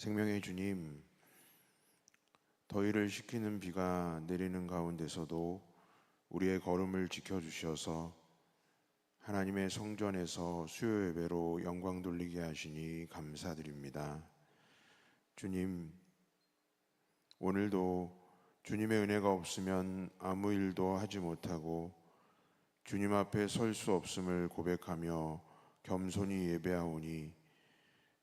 생명의 주님, 더위를 식히는 비가 내리는 가운데서도 우리의 걸음을 지켜주셔서 하나님의 성전에서 수요 예배로 영광 돌리게 하시니 감사드립니다. 주님, 오늘도 주님의 은혜가 없으면 아무 일도 하지 못하고 주님 앞에 설 수 없음을 고백하며 겸손히 예배하오니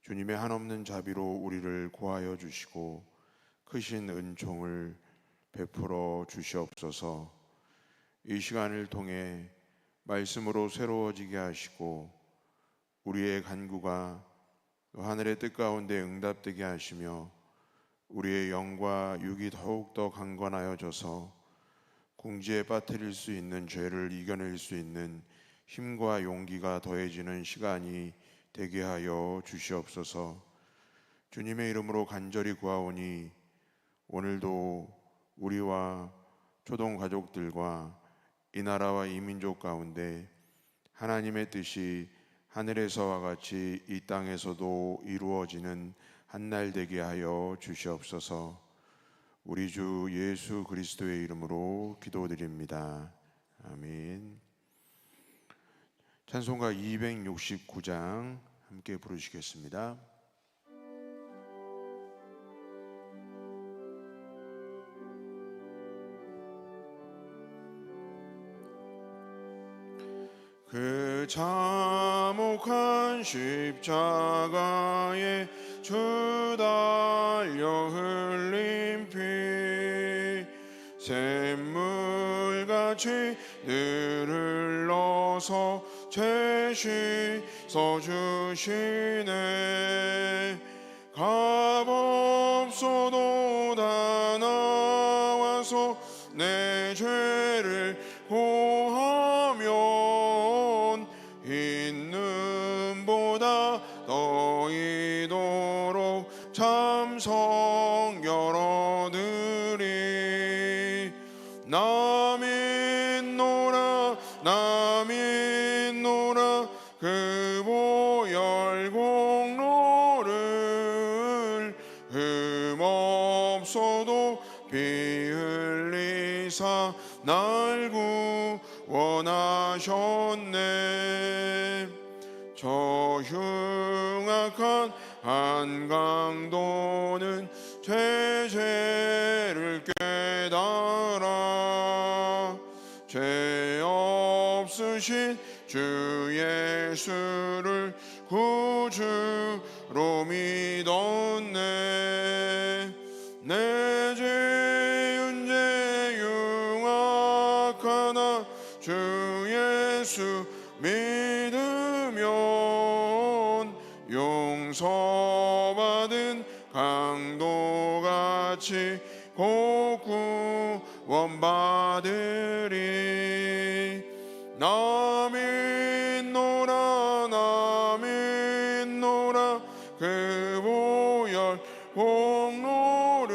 주님의 한없는 자비로 우리를 고하여 주시고 크신 은총을 베풀어 주시옵소서. 이 시간을 통해 말씀으로 새로워지게 하시고 우리의 간구가 하늘의 뜻 가운데 응답되게 하시며 우리의 영과 육이 더욱더 강건하여져서 궁지에 빠뜨릴 수 있는 죄를 이겨낼 수 있는 힘과 용기가 더해지는 시간이 되게 하여 주시옵소서. 주님의 이름으로 간절히 구하오니 오늘도 우리와 초동 가족들과 이 나라와 이 민족 가운데 하나님의 뜻이 하늘에서와 같이 이 땅에서도 이루어지는 한날 되게 하여 주시옵소서. 우리 주 예수 그리스도의 이름으로 기도드립니다. 아멘. 찬송가 269장 함께 부르시겠습니다. 그 참혹한 십자가에 주 달려 흘린 피 샘물같이 늘 흘러서 죄 씻어주시네. 값없어도 다 나와서 내 죄를 고하면 있는보다 더 이도록 참성 열어드리. 나 믿노라 나 믿노라 그 보혈 공로를 흠없어도 피 흘리사 날 구원하셨네. 저 흉악한 한강도는 죄를 깨달아 죄 없으신 주 예수를 구주로 믿었네. 내 죄은 죄 흉악하나 주 예수 믿으면 용서받은 강도같이 곧 구원받으리. 나 믿노라 나 믿노라 그 보혈 공로를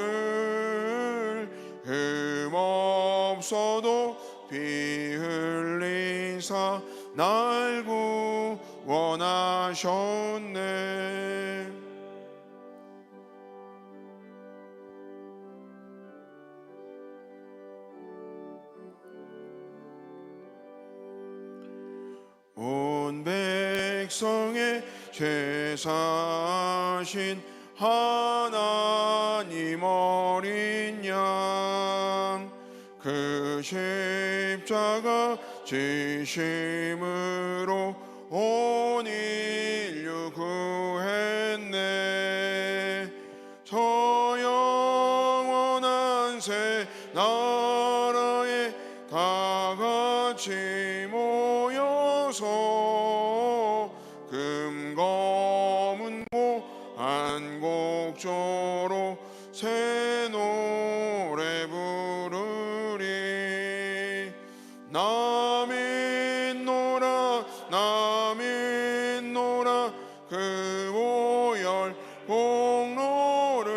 흠없어도 피 흘리사 날 구원하셨네. 온 백성의 죄 사신 하나님 어린 양 그 십자가 지심으로 온 인류 구했네. 저 영원한 새 나라에 다 같이 모여서 금검은고 한곡조로 새 노래 부르리. 나 믿노라 나 믿노라 그 보혈 공로를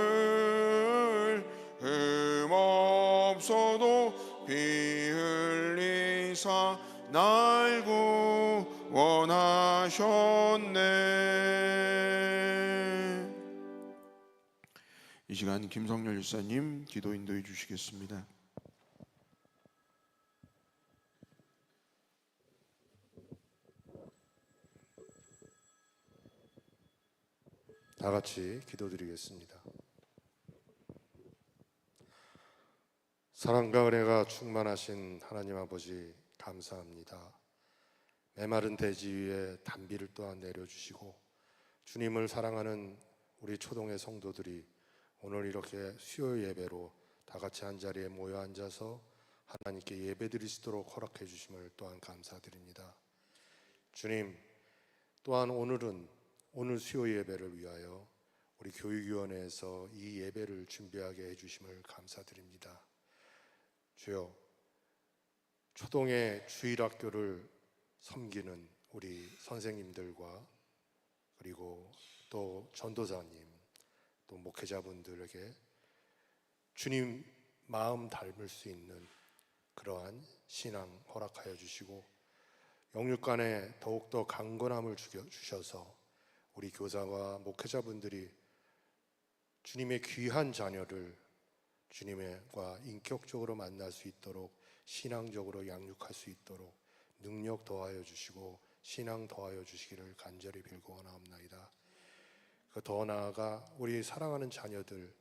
흠없어도 피 흘리사 날 구원하셨네. 이 시간 김성렬 일사님 기도 인도해 주시겠습니다. 다 같이 기도드리겠습니다. 사랑과 은혜가 충만하신 하나님 아버지 감사합니다. 메마른 대지 위에 단비를 또한 내려주시고 주님을 사랑하는 우리 초동의 성도들이 오늘 이렇게 수요 예배로 다 같이 한자리에 모여 앉아서 하나님께 예배드릴 수 있도록 허락해 주심을 또한 감사드립니다. 주님, 또한 오늘 수요 예배를 위하여 우리 교육위원회에서 이 예배를 준비하게 해주심을 감사드립니다. 주여, 초동의 주일학교를 섬기는 우리 선생님들과 그리고 또 전도사님, 또 목회자분들에게 주님 마음 닮을 수 있는 그러한 신앙 허락하여 주시고 영육간에 더욱더 강건함을 주셔서 우리 교사와 목회자분들이 주님의 귀한 자녀를 주님과 인격적으로 만날 수 있도록 신앙적으로 양육할 수 있도록 능력 더하여 주시고 신앙 더하여 주시기를 간절히 빌고 원하옵나이다. 더 나아가 우리 사랑하는 자녀들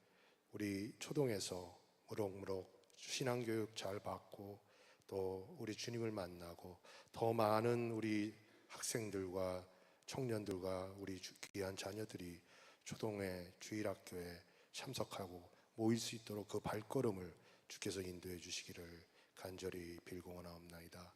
우리 초동에서 무럭무럭 신앙교육 잘 받고 또 우리 주님을 만나고 더 많은 우리 학생들과 청년들과 우리 귀한 자녀들이 초동의 주일학교에 참석하고 모일 수 있도록 그 발걸음을 주께서 인도해 주시기를 간절히 빌고 원하옵나이다.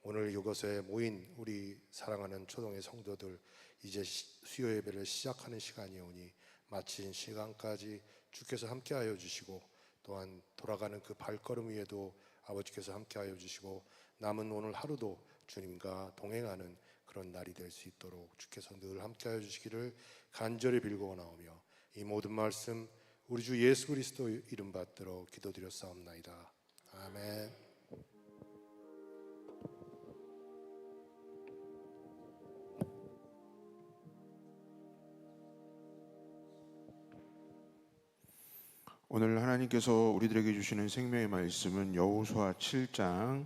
오늘 이곳에 모인 우리 사랑하는 초동의 성도들 이제 수요 예배를 시작하는 시간이 오니 마친 시간까지 주께서 함께하여 주시고 또한 돌아가는 그 발걸음 위에도 아버지께서 함께하여 주시고 남은 오늘 하루도 주님과 동행하는 그런 날이 될 수 있도록 주께서 늘 함께하여 주시기를 간절히 빌고 원하오며 이 모든 말씀 우리 주 예수 그리스도 이름 받들어 기도드렸사옵나이다. 아멘. 오늘 하나님께서 우리들에게 주시는 생명의 말씀은 여호수아 7장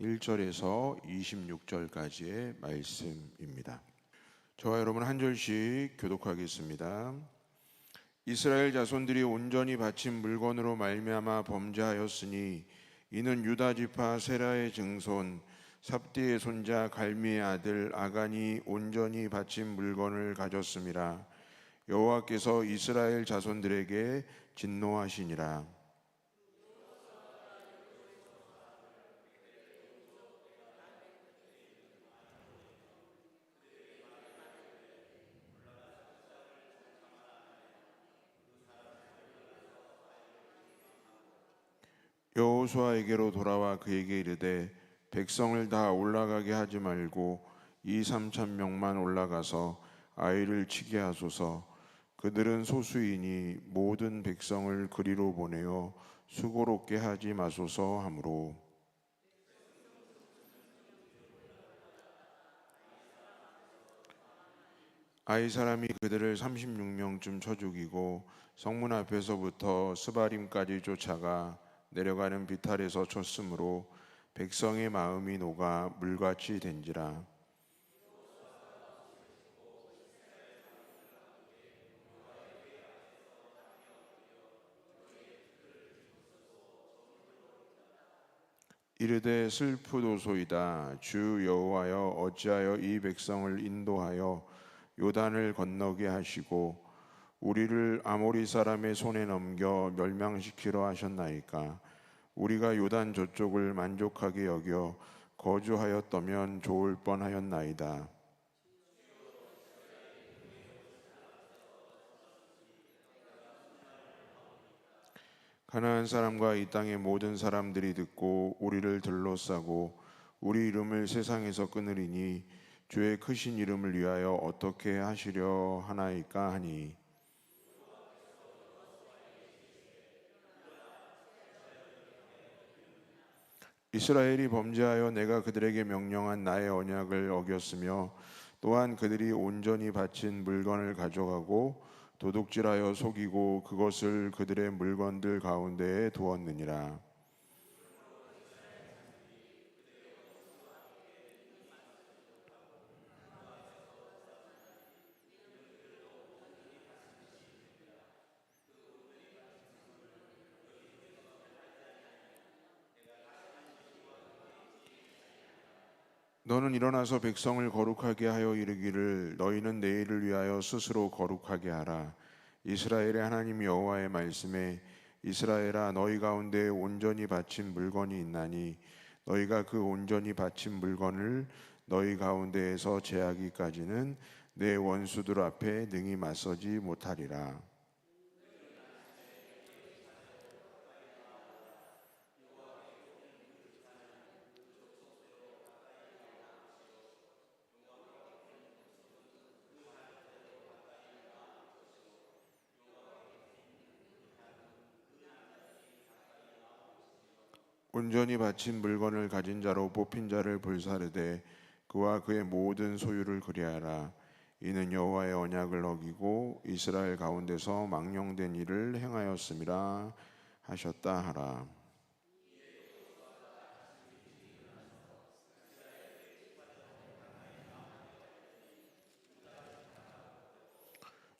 1절에서 26절까지의 말씀입니다. 저와 여러분 한 절씩 교독하겠습니다. 이스라엘 자손들이 온전히 바친 물건으로 말미암아 범죄하였으니 이는 유다 지파 세라의 증손 삽디의 손자 갈미의 아들 아간이 온전히 바친 물건을 가졌음이라. 여호와께서 이스라엘 자손들에게 진노하시니라. 여호수아에게로 돌아와 그에게 이르되 백성을 다 올라가게 하지 말고 2-3천 명만 올라가서 아이를 치게 하소서. 그들은 소수이니 모든 백성을 그리로 보내어 수고롭게 하지 마소서 하므로 아이 사람이 그들을 36명쯤 쳐 죽이고 성문 앞에서부터 스바림까지 쫓아가 내려가는 비탈에서 쳤으므로 백성의 마음이 녹아 물같이 된지라. 이르되 슬프도소이다. 주 여호와여 어찌하여 이 백성을 인도하여 요단을 건너게 하시고 우리를 아모리 사람의 손에 넘겨 멸망시키려 하셨나이까. 우리가 요단 저쪽을 만족하게 여겨 거주하였다면 좋을 뻔하였나이다. 가나안 사람과 이 땅의 모든 사람들이 듣고 우리를 들러싸고 우리 이름을 세상에서 끊으리니 주의 크신 이름을 위하여 어떻게 하시려 하나이까 하니 이스라엘이 범죄하여 내가 그들에게 명령한 나의 언약을 어겼으며 또한 그들이 온전히 바친 물건을 가져가고 도둑질하여 속이고 그것을 그들의 물건들 가운데에 두었느니라. 너는 일어나서 백성을 거룩하게 하여 이르기를 너희는 내일을 위하여 스스로 거룩하게 하라. 이스라엘의 하나님 여호와의 말씀에 이스라엘아 너희 가운데 온전히 바친 물건이 있나니 너희가 그 온전히 바친 물건을 너희 가운데에서 제하기까지는 내 원수들 앞에 능히 맞서지 못하리라. 온전히 바친 물건을 가진 자로 뽑힌 자를 불사르되 그와 그의 모든 소유를 그리하라. 이는 여호와의 언약을 어기고 이스라엘 가운데서 망령된 일을 행하였음이라 하셨다 하라.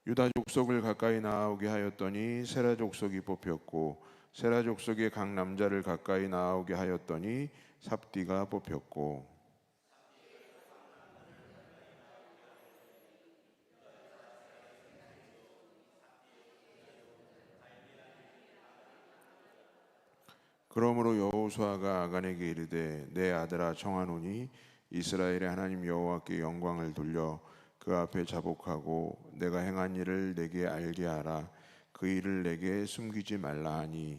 유다 족속을 가까이 나아오게 하였더니 세라 족속이 뽑혔고 세라 족속의 각 남자를 가까이 나아오게 하였더니 삽디가 뽑혔고 그러므로 여호수아가 아간에게 이르되 내 아들아 청하노니 이스라엘의 하나님 여호와께 영광을 돌려 그 앞에 자복하고 내가 행한 일을 내게 알게 하라. 그 일을 내게 숨기지 말라 하니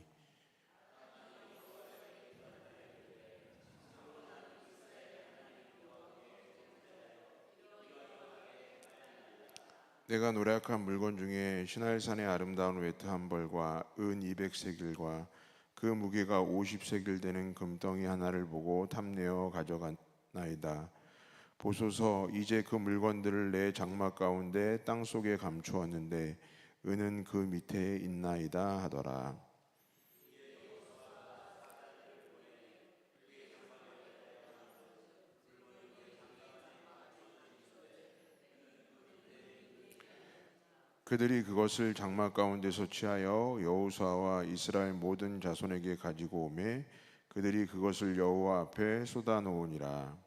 내가 노략한 물건 중에 시날산의 아름다운 외트 한 벌과 은 200세길과 그 무게가 50세길 되는 금덩이 하나를 보고 탐내어 가져갔나이다. 보소서 이제 그 물건들을 내 장막 가운데 땅속에 감추었는데 은은 그 밑에 있나이다 하더라. 그들이 그것을 장막 가운데서 취하여 여호수아와 이스라엘 모든 자손에게 가지고 오매 그들이 그것을 여호와 앞에 쏟아 놓으니라.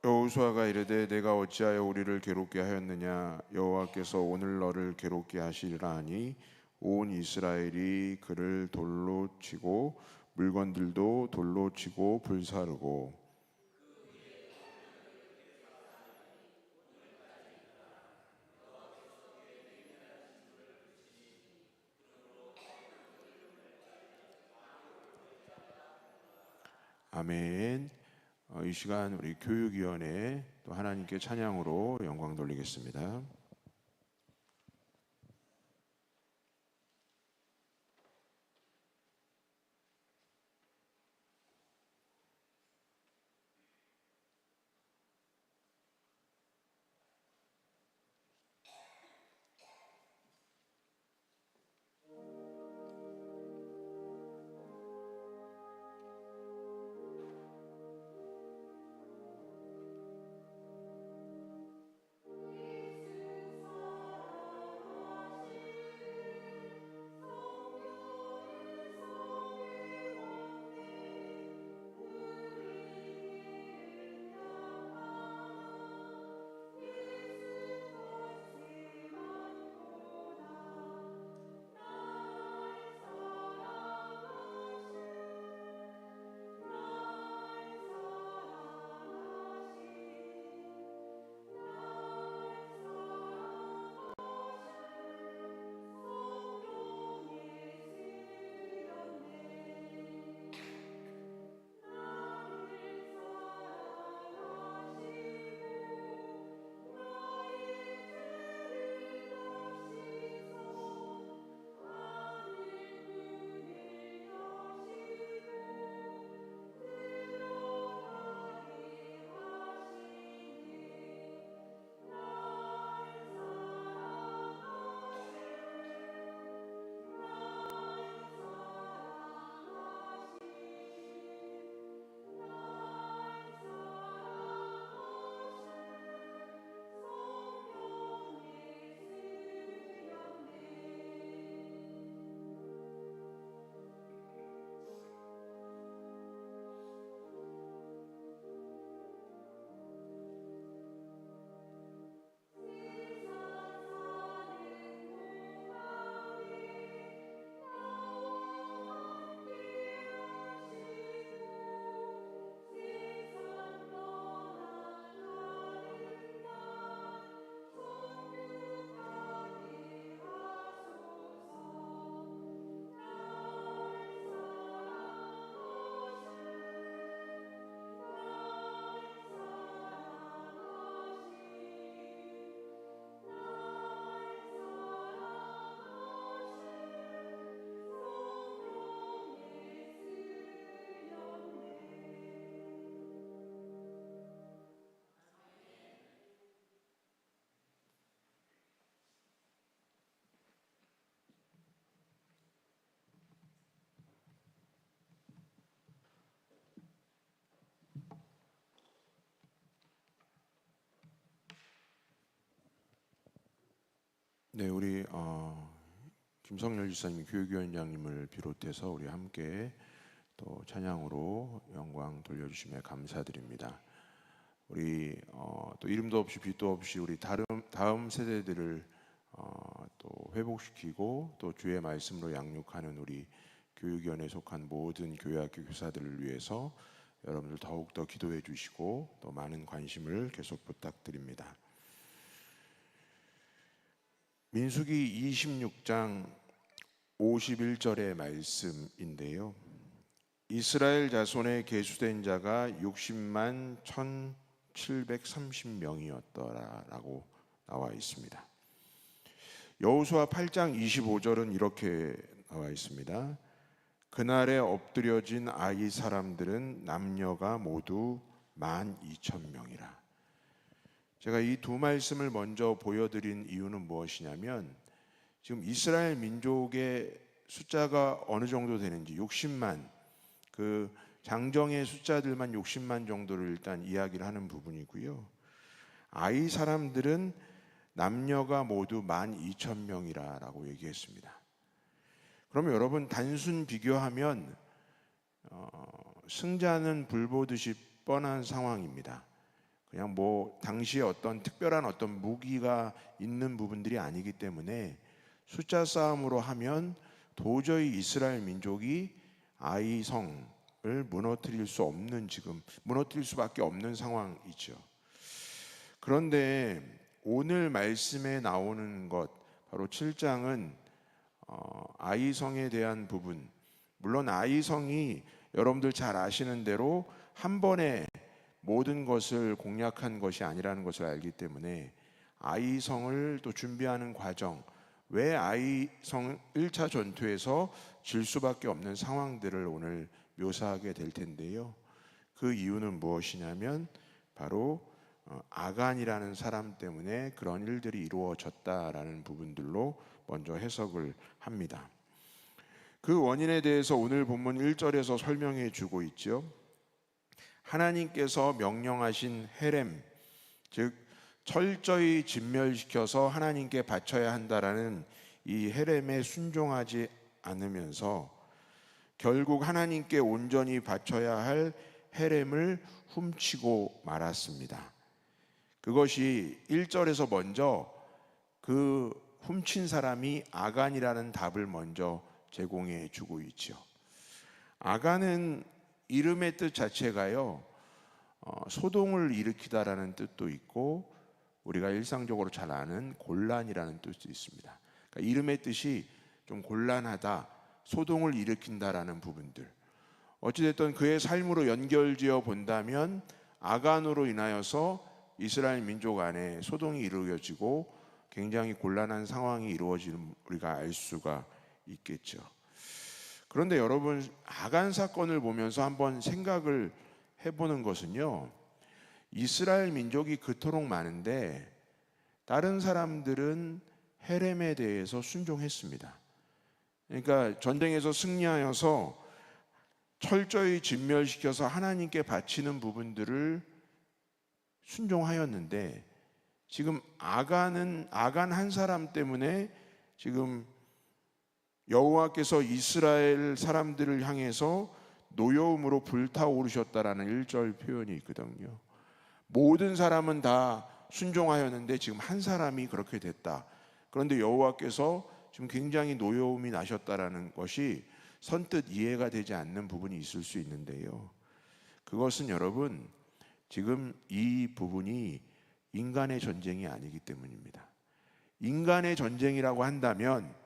여호수아가 이르되 내가 어찌하여 우리를 괴롭게 하였느냐 여호와께서 오늘 너를 괴롭게 하시리라 하니 온 이스라엘이 그를 돌로 치고 물건들도 돌로 치고 불사르고 아멘. 이 시간 우리 교육위원회 또 하나님께 찬양으로 영광 돌리겠습니다. 네, 우리 김성열 지사님 교육위원장님을 비롯해서 우리 함께 또 찬양으로 영광 돌려주심에 감사드립니다. 우리 또 이름도 없이 빛도 없이 우리 다음 세대들을 또 회복시키고 또 주의 말씀으로 양육하는 우리 교육위원회에 속한 모든 교회학교 교사들을 위해서 여러분들 더욱더 기도해 주시고 또 많은 관심을 계속 부탁드립니다. 민수기 26장 51절의 말씀인데요. 이스라엘 자손에 계수된 자가 60만 1730명이었더라라고 나와 있습니다. 여호수아 8장 25절은 이렇게 나와 있습니다. 그날에 엎드려진 아이 사람들은 남녀가 모두 12,000명이라. 제가 이 두 말씀을 먼저 보여드린 이유는 무엇이냐면 지금 이스라엘 민족의 숫자가 어느 정도 되는지 60만, 그 장정의 숫자들만 60만 정도를 일단 이야기를 하는 부분이고요. 아이 사람들은 남녀가 모두 12,000명이라고 얘기했습니다. 그러면 여러분 단순 비교하면 승자는 불보듯이 뻔한 상황입니다. 그냥 뭐 당시에 어떤 특별한 어떤 무기가 있는 부분들이 아니기 때문에 숫자 싸움으로 하면 도저히 이스라엘 민족이 아이성을 무너뜨릴 수밖에 없는 상황이죠. 그런데 오늘 말씀에 나오는 것 바로 7장은 아이성에 대한 부분, 물론 아이성이 여러분들 잘 아시는 대로 한 번에 모든 것을 공략한 것이 아니라는 것을 알기 때문에 아이성을 또 준비하는 과정, 왜 아이성 1차 전투에서 질 수밖에 없는 상황들을 오늘 묘사하게 될 텐데요. 그 이유는 무엇이냐면 바로 아간이라는 사람 때문에 그런 일들이 이루어졌다라는 부분들로 먼저 해석을 합니다. 그 원인에 대해서 오늘 본문 1절에서 설명해 주고 있죠. 하나님께서 명령하신 헤렘, 즉 철저히 진멸시켜서 하나님께 바쳐야 한다라는 이 헤렘에 순종하지 않으면서 결국 하나님께 온전히 바쳐야 할 헤렘을 훔치고 말았습니다. 그것이 1절에서 먼저 그 훔친 사람이 아간이라는 답을 먼저 제공해 주고 있죠. 아간은 이름의 뜻 자체가요, 소동을 일으키다라는 뜻도 있고 우리가 일상적으로 잘 아는 곤란이라는 뜻도 있습니다. 그러니까 이름의 뜻이 좀 곤란하다, 소동을 일으킨다라는 부분들. 어찌됐든 그의 삶으로 연결지어 본다면 아간으로 인하여서 이스라엘 민족 안에 소동이 이루어지고 굉장히 곤란한 상황이 이루어지는 우리가 알 수가 있겠죠. 그런데 여러분, 아간 사건을 보면서 한번 생각을 해보는 것은요, 이스라엘 민족이 그토록 많은데 다른 사람들은 헤렘에 대해서 순종했습니다. 그러니까 전쟁에서 승리하여서 철저히 진멸시켜서 하나님께 바치는 부분들을 순종하였는데 지금 아간 한 사람 때문에 지금 여호와께서 이스라엘 사람들을 향해서 노여움으로 불타오르셨다라는 1절 표현이 있거든요. 모든 사람은 다 순종하였는데 지금 한 사람이 그렇게 됐다. 그런데 여호와께서 지금 굉장히 노여움이 나셨다라는 것이 선뜻 이해가 되지 않는 부분이 있을 수 있는데요. 그것은 여러분, 지금 이 부분이 인간의 전쟁이 아니기 때문입니다. 인간의 전쟁이라고 한다면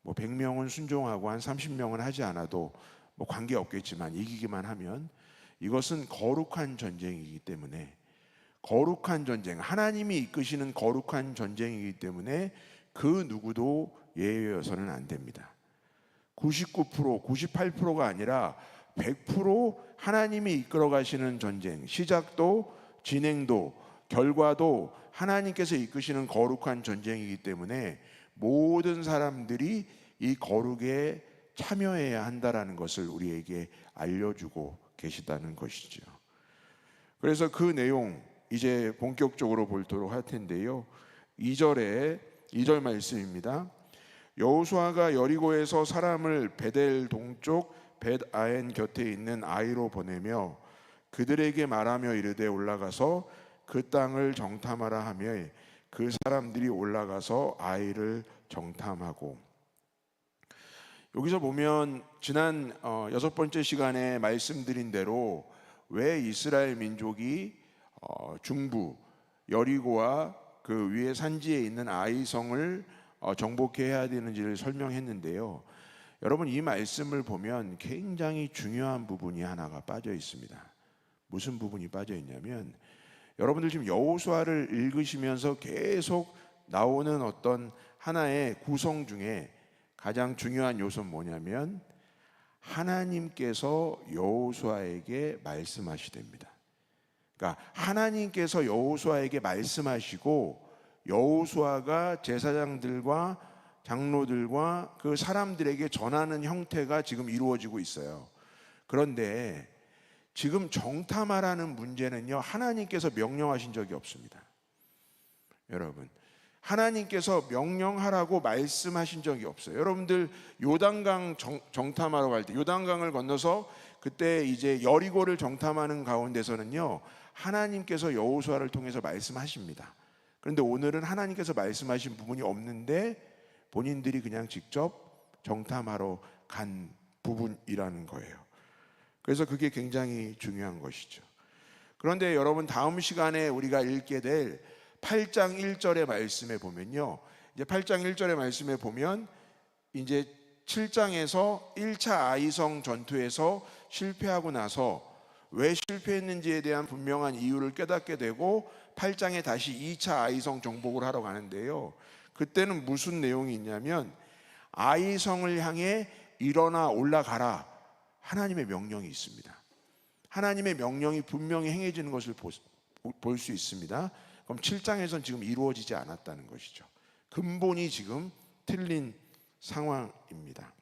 뭐 100명은 순종하고 한 30명은 하지 않아도 뭐 관계없겠지만 이기기만 하면, 이것은 거룩한 전쟁이기 때문에, 거룩한 전쟁, 하나님이 이끄시는 거룩한 전쟁이기 때문에 그 누구도 예외여서는 안 됩니다. 99%, 98%가 아니라 100% 하나님이 이끌어 가시는 전쟁, 시작도 진행도 결과도 하나님께서 이끄시는 거룩한 전쟁이기 때문에 모든 사람들이 이 거룩에 참여해야 한다라는 것을 우리에게 알려주고 계시다는 것이죠. 그래서 그 내용 이제 본격적으로 보도록 할 텐데요. 2절에 2절 말씀입니다. 여호수아가 여리고에서 사람을 베델 동쪽 벳아엔 곁에 있는 아이로 보내며 그들에게 말하며 이르되 올라가서 그 땅을 정탐하라 하며 그 사람들이 올라가서 아이를 정탐하고. 여기서 보면 지난 6번째 시간에 말씀드린 대로 왜 이스라엘 민족이 중부 여리고와 그 위에 산지에 있는 아이성을 정복해야 되는지를 설명했는데요. 여러분, 이 말씀을 보면 굉장히 중요한 부분이 하나가 빠져 있습니다. 무슨 부분이 빠져 있냐면, 여러분들 지금 여호수아를 읽으시면서 계속 나오는 어떤 하나의 구성 중에 가장 중요한 요소는 뭐냐면 하나님께서 여호수아에게 말씀하시됩니다. 그러니까 하나님께서 여호수아에게 말씀하시고 여호수아가 제사장들과 장로들과 그 사람들에게 전하는 형태가 지금 이루어지고 있어요. 그런데 지금 정탐하라는 문제는요, 하나님께서 명령하신 적이 없습니다. 여러분, 하나님께서 명령하라고 말씀하신 적이 없어요. 여러분들 요단강 정탐하러 갈 때, 요단강을 건너서 그때 이제 여리고를 정탐하는 가운데서는요, 하나님께서 여호수아를 통해서 말씀하십니다. 그런데 오늘은 하나님께서 말씀하신 부분이 없는데 본인들이 그냥 직접 정탐하러 간 부분이라는 거예요. 그래서 그게 굉장히 중요한 것이죠. 그런데 여러분, 다음 시간에 우리가 읽게 될 8장 1절의 말씀에 보면요, 이제 8장 1절의 말씀에 보면 이제 7장에서 1차 아이성 전투에서 실패하고 나서 왜 실패했는지에 대한 분명한 이유를 깨닫게 되고 8장에 다시 2차 아이성 정복을 하러 가는데요, 그때는 무슨 내용이 있냐면 아이성을 향해 일어나 올라가라, 하나님의 명령이 있습니다. 하나님의 명령이 분명히 행해지는 것을 볼 수 있습니다. 그럼 7장에서는 지금 이루어지지 않았다는 것이죠. 근본이 지금 틀린 상황입니다.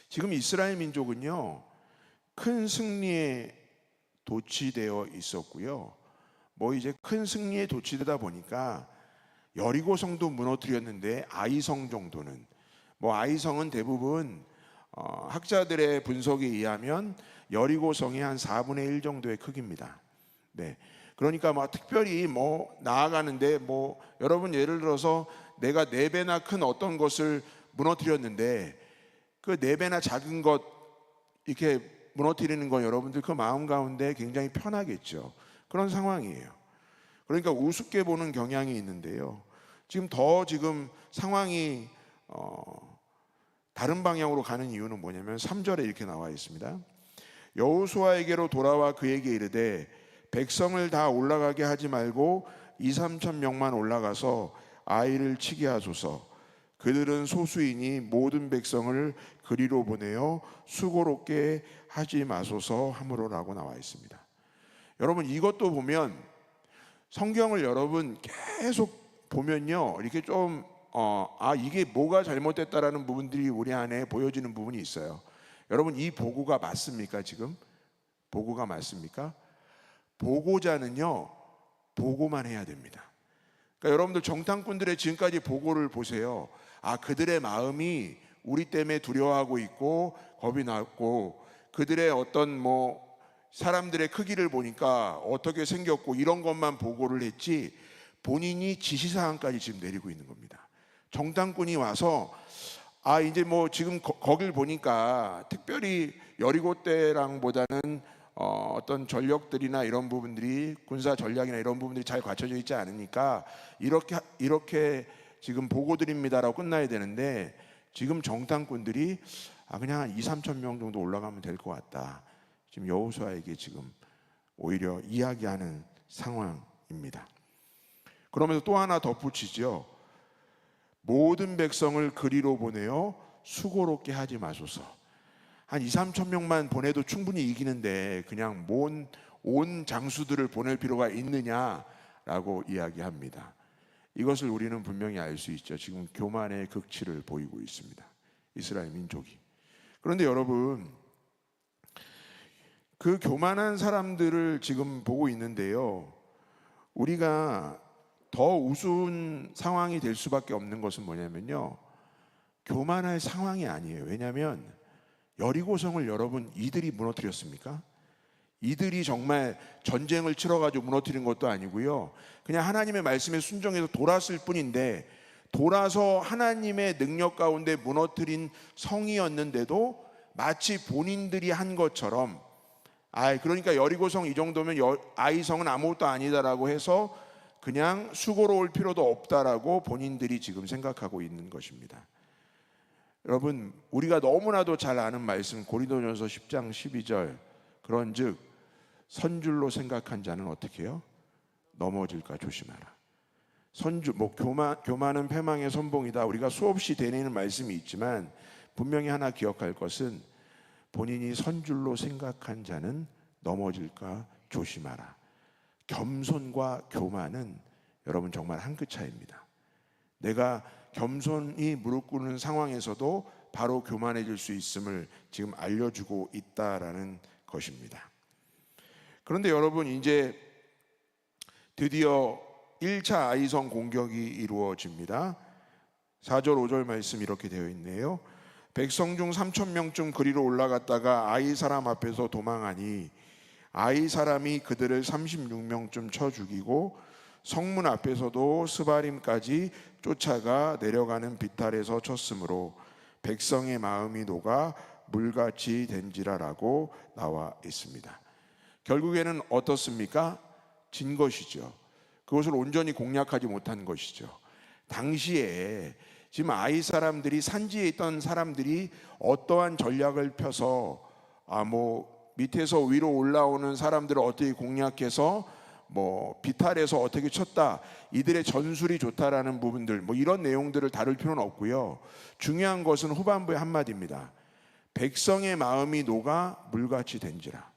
지금 이스라엘 민족은요, 큰 승리에 도취되어 있었고요, 뭐 이제 큰 승리에 도취되다 보니까 여리고 성도 무너뜨렸는데 아이성 정도는, 뭐 아이성은 대부분 학자들의 분석에 의하면 여리고 성이 한 4분의 1 정도의 크기입니다. 네. 그러니까 뭐 특별히 뭐 나아가는데, 뭐 여러분 예를 들어서 내가 4배나 큰 어떤 것을 무너뜨렸는데 그 4배나 작은 것 이렇게 무너뜨리는 건 여러분들 그 마음 가운데 굉장히 편하겠죠. 그런 상황이에요. 그러니까 우습게 보는 경향이 있는데요, 지금 상황이 다른 방향으로 가는 이유는 뭐냐면 3절에 이렇게 나와 있습니다. 여호수아에게로 돌아와 그에게 이르되 백성을 다 올라가게 하지 말고 2-3천 명만 올라가서 아이를 치게 하소서. 그들은 소수이니 모든 백성을 그리로 보내어 수고롭게 하지 마소서 하므로라고 나와 있습니다. 여러분, 이것도 보면 성경을 여러분 계속 보면요, 이렇게 좀 이게 뭐가 잘못됐다라는 부분들이 우리 안에 보여지는 부분이 있어요. 여러분, 이 보고가 맞습니까? 지금 보고가 맞습니까? 보고자는요, 보고만 해야 됩니다. 그러니까 여러분들 정탐꾼들의 지금까지 보고를 보세요. 그들의 마음이 우리 때문에 두려워하고 있고 겁이 났고, 그들의 어떤 뭐 사람들의 크기를 보니까 어떻게 생겼고 이런 것만 보고를 했지, 본인이 지시사항까지 지금 내리고 있는 겁니다. 정탐꾼이 와서 이제 뭐 지금 거길 보니까 특별히 여리고 때랑보다는 어떤 전력들이나 이런 부분들이, 군사 전략이나 이런 부분들이 잘 갖춰져 있지 않으니까 이렇게 지금 보고 드립니다라고 끝나야 되는데, 지금 정탐꾼들이 그냥 한 2-3천 명 정도 올라가면 될 것 같다, 지금 여호수아에게 지금 오히려 이야기하는 상황입니다. 그러면서 또 하나 덧붙이죠. 모든 백성을 그리로 보내어 수고롭게 하지 마소서. 한 2-3천 명만 보내도 충분히 이기는데 그냥 온 장수들을 보낼 필요가 있느냐라고 이야기합니다. 이것을 우리는 분명히 알 수 있죠. 지금 교만의 극치를 보이고 있습니다, 이스라엘 민족이. 그런데 여러분, 그 교만한 사람들을 지금 보고 있는데요, 우리가 더 우스운 상황이 될 수밖에 없는 것은 뭐냐면요, 교만할 상황이 아니에요. 왜냐하면 여리고성을 여러분 이들이 무너뜨렸습니까? 이들이 정말 전쟁을 치러가지고 무너뜨린 것도 아니고요, 그냥 하나님의 말씀에 순종해서 돌았을 뿐인데, 돌아서 하나님의 능력 가운데 무너뜨린 성이었는데도 마치 본인들이 한 것처럼, 그러니까 여리고성 이 정도면 아이성은 아무것도 아니다라고 해서 그냥 수고로울 필요도 없다라고 본인들이 지금 생각하고 있는 것입니다. 여러분, 우리가 너무나도 잘 아는 말씀 고린도전서 10장 12절, 그런즉 선줄로 생각한 자는 어떻게 해요? 넘어질까 조심하라. 교만은 패망의 선봉이다. 우리가 수없이 되뇌는 말씀이 있지만 분명히 하나 기억할 것은, 본인이 선줄로 생각한 자는 넘어질까 조심하라. 겸손과 교만은 여러분 정말 한 끗 차이입니다. 내가 겸손히 무릎 꿇는 상황에서도 바로 교만해질 수 있음을 지금 알려주고 있다라는 것입니다. 그런데 여러분, 이제 드디어 1차 아이성 공격이 이루어집니다. 4절 5절 말씀 이렇게 되어 있네요. 백성 중 3,000명쯤 그리로 올라갔다가 아이 사람 앞에서 도망하니 아이 사람이 그들을 36명쯤 쳐 죽이고 성문 앞에서도 스바림까지 쫓아가 내려가는 비탈에서 쳤으므로 백성의 마음이 녹아 물같이 된지라라고 나와 있습니다. 결국에는 어떻습니까? 진 것이죠. 그것을 온전히 공략하지 못한 것이죠. 당시에 지금 아이 사람들이, 산지에 있던 사람들이 어떠한 전략을 펴서 밑에서 위로 올라오는 사람들을 어떻게 공략해서 비탈에서 어떻게 쳤다, 이들의 전술이 좋다라는 부분들, 이런 내용들을 다룰 필요는 없고요. 중요한 것은 후반부의 한마디입니다. 백성의 마음이 녹아 물같이 된지라.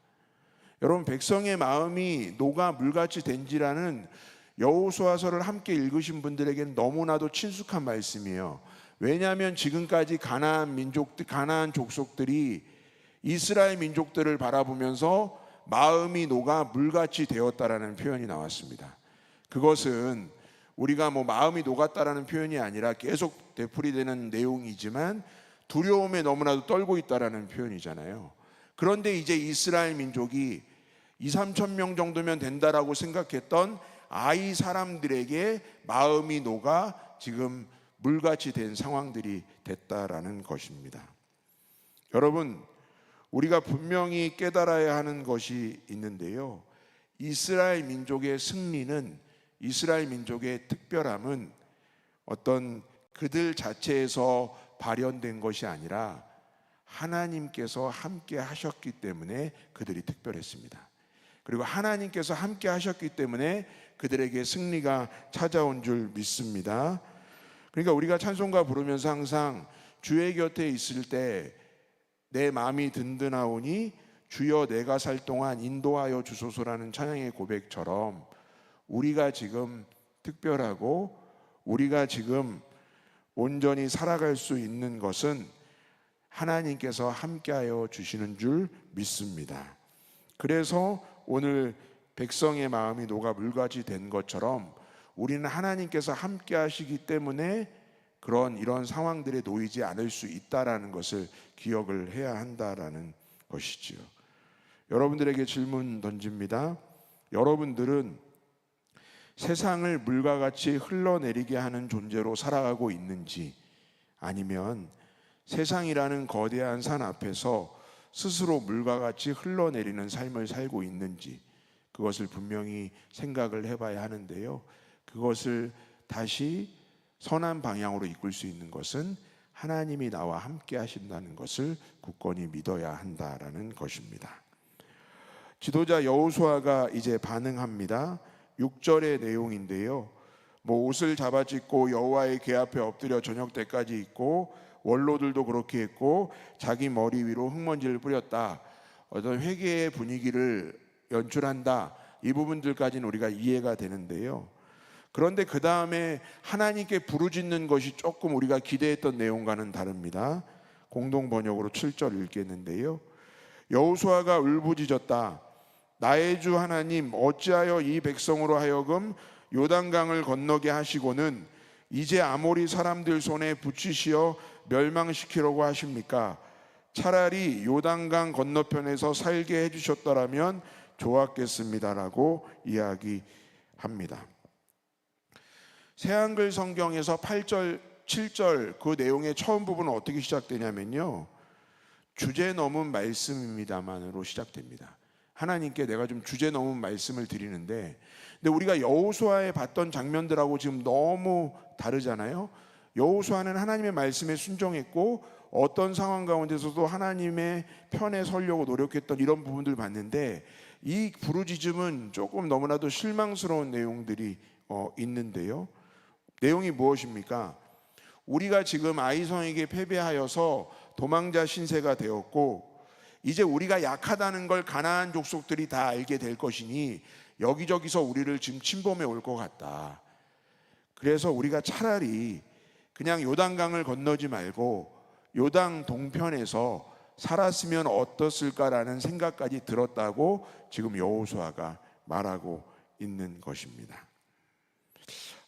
여러분, 백성의 마음이 녹아 물같이 된지라는 여호수아서를 함께 읽으신 분들에게는 너무나도 친숙한 말씀이에요. 왜냐하면 지금까지 가나안 족속들이 이스라엘 민족들을 바라보면서 마음이 녹아 물같이 되었다라는 표현이 나왔습니다. 그것은 우리가 마음이 녹았다라는 표현이 아니라 계속 되풀이되는 내용이지만 두려움에 너무나도 떨고 있다라는 표현이잖아요. 그런데 이제 이스라엘 민족이 2,3천 명 정도면 된다라고 생각했던 아이 사람들에게 마음이 녹아 지금 물같이 된 상황들이 됐다라는 것입니다. 여러분, 우리가 분명히 깨달아야 하는 것이 있는데요, 이스라엘 민족의 승리는, 이스라엘 민족의 특별함은 어떤 그들 자체에서 발현된 것이 아니라 하나님께서 함께 하셨기 때문에 그들이 특별했습니다. 그리고 하나님께서 함께 하셨기 때문에 그들에게 승리가 찾아온 줄 믿습니다. 그러니까 우리가 찬송가 부르면서 항상 주의 곁에 있을 때 내 마음이 든든하오니 주여 내가 살 동안 인도하여 주소서라는 찬양의 고백처럼, 우리가 지금 특별하고 우리가 지금 온전히 살아갈 수 있는 것은 하나님께서 함께하여 주시는 줄 믿습니다. 그래서 오늘 백성의 마음이 녹아 물같이 된 것처럼 우리는 하나님께서 함께 하시기 때문에 이런 상황들에 놓이지 않을 수 있다라는 것을 기억을 해야 한다라는 것이지요. 여러분들에게 질문 던집니다. 여러분들은 세상을 물과 같이 흘러내리게 하는 존재로 살아가고 있는지, 아니면 세상이라는 거대한 산 앞에서 스스로 물과 같이 흘러내리는 삶을 살고 있는지, 그것을 분명히 생각을 해봐야 하는데요, 그것을 다시 선한 방향으로 이끌 수 있는 것은 하나님이 나와 함께 하신다는 것을 굳건히 믿어야 한다라는 것입니다. 지도자 여호수아가 이제 반응합니다. 6절의 내용인데요, 옷을 잡아찢고 여호와의 궤 앞에 엎드려 저녁 때까지 있고 원로들도 그렇게 했고 자기 머리 위로 흙먼지를 뿌렸다. 어떤 회개의 분위기를 연출한다. 이 부분들까지는 우리가 이해가 되는데요, 그런데 그 다음에 하나님께 부르짖는 것이 조금 우리가 기대했던 내용과는 다릅니다. 공동 번역으로 7절 읽겠는데요, 여호수아가 울부짖었다. 나의 주 하나님, 어찌하여 이 백성으로 하여금 요단강을 건너게 하시고는 이제 아모리 사람들 손에 붙이시어 멸망시키려고 하십니까? 차라리 요단강 건너편에서 살게 해주셨더라면 좋았겠습니다라고 이야기합니다. 새한글 성경에서 8절, 7절 그 내용의 처음 부분은 어떻게 시작되냐면요, 주제 넘은 말씀입니다만으로 시작됩니다. 하나님께 내가 좀 주제 넘은 말씀을 드리는데, 근데 우리가 여호수아에 봤던 장면들하고 지금 너무 다르잖아요. 여호수아는 하나님의 말씀에 순종했고 어떤 상황 가운데서도 하나님의 편에 서려고 노력했던 이런 부분들 봤는데, 이 부르짖음은 조금 너무나도 실망스러운 내용들이 있는데요. 내용이 무엇입니까? 우리가 지금 아이성에게 패배하여서 도망자 신세가 되었고, 이제 우리가 약하다는 걸 가나안 족속들이 다 알게 될 것이니 여기저기서 우리를 지금 침범해 올 것 같다. 그래서 우리가 차라리 그냥 요단강을 건너지 말고 요단 동편에서 살았으면 어떻을까라는 생각까지 들었다고 지금 여호수아가 말하고 있는 것입니다.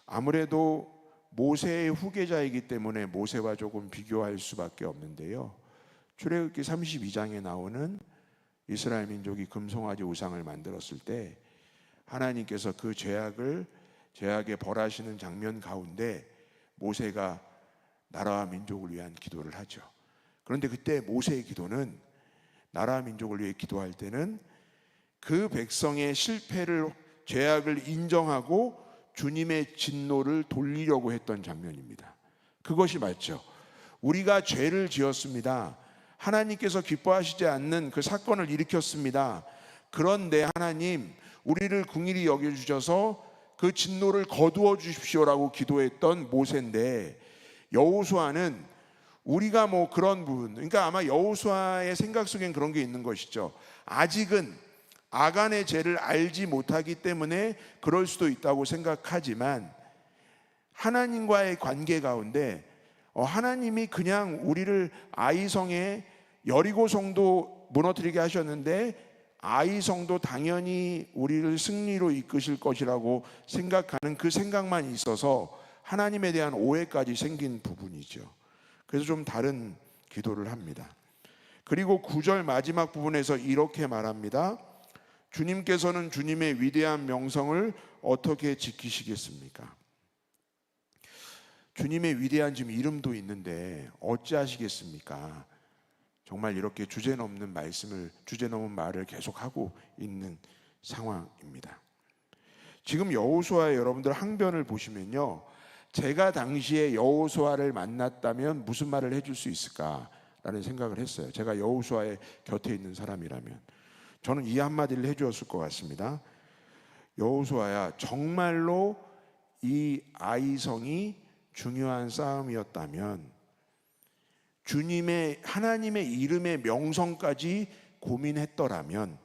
아무래도 모세의 후계자이기 때문에 모세와 조금 비교할 수밖에 없는데요, 출애굽기 32장에 나오는 이스라엘 민족이 금송아지 우상을 만들었을 때 하나님께서 그 죄악에 벌하시는 장면 가운데 모세가 나라와 민족을 위한 기도를 하죠. 그런데 그때 모세의 기도는, 나라와 민족을 위해 기도할 때는 그 백성의 실패를, 죄악을 인정하고 주님의 진노를 돌리려고 했던 장면입니다. 그것이 맞죠. 우리가 죄를 지었습니다. 하나님께서 기뻐하시지 않는 그 사건을 일으켰습니다. 그런데 하나님, 우리를 긍휼히 여겨주셔서 그 진노를 거두어 주십시오라고 기도했던 모세인데, 여호수아는 우리가 뭐 그런 부분, 그러니까 아마 여호수아의 생각 속엔 그런 게 있는 것이죠. 아직은 아간의 죄를 알지 못하기 때문에 그럴 수도 있다고 생각하지만, 하나님과의 관계 가운데 하나님이 그냥 우리를 아이성의 여리고성도 무너뜨리게 하셨는데 아이성도 당연히 우리를 승리로 이끄실 것이라고 생각하는 그 생각만 있어서 하나님에 대한 오해까지 생긴 부분이죠. 그래서 좀 다른 기도를 합니다. 그리고 9절 마지막 부분에서 이렇게 말합니다. 주님께서는 주님의 위대한 명성을 어떻게 지키시겠습니까? 주님의 위대한 지금 이름도 있는데 어찌하시겠습니까? 정말 이렇게 주제 넘는 말을 계속하고 있는 상황입니다. 지금 여호수아의 여러분들 항변을 보시면요, 제가 당시에 여호수아를 만났다면 무슨 말을 해줄 수 있을까라는 생각을 했어요. 제가 여호수아의 곁에 있는 사람이라면 저는 이 한마디를 해주었을 것 같습니다. 여호수아야, 정말로 이 아이성이 중요한 싸움이었다면 하나님의 이름의 명성까지 고민했더라면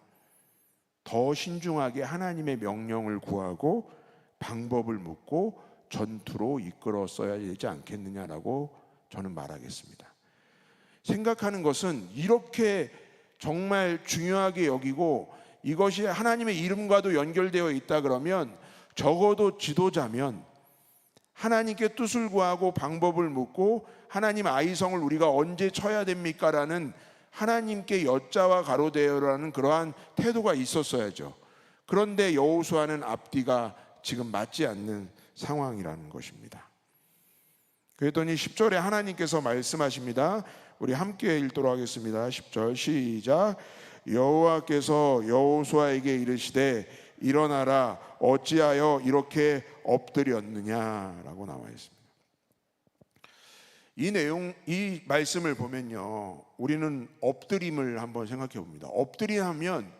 더 신중하게 하나님의 명령을 구하고 방법을 묻고 전투로 이끌었어야 되지 않겠느냐라고 저는 말하겠습니다. 생각하는 것은, 이렇게 정말 중요하게 여기고 이것이 하나님의 이름과도 연결되어 있다 그러면 적어도 지도자면 하나님께 뜻을 구하고 방법을 묻고 하나님 아이성을 우리가 언제 쳐야 됩니까? 라는 하나님께 여자와 가로되어라는 그러한 태도가 있었어야죠. 그런데 여호수아는 앞뒤가 지금 맞지 않는 상황이라는 것입니다. 그랬더니 10절에 하나님께서 말씀하십니다. 우리 함께 읽도록 하겠습니다. 10절 시작. 여호와께서 여호수아에게 이르시되 일어나라, 어찌하여 이렇게 엎드렸느냐라고 나와 있습니다. 이 말씀을 보면요, 우리는 엎드림을 한번 생각해 봅니다. 엎드리하면,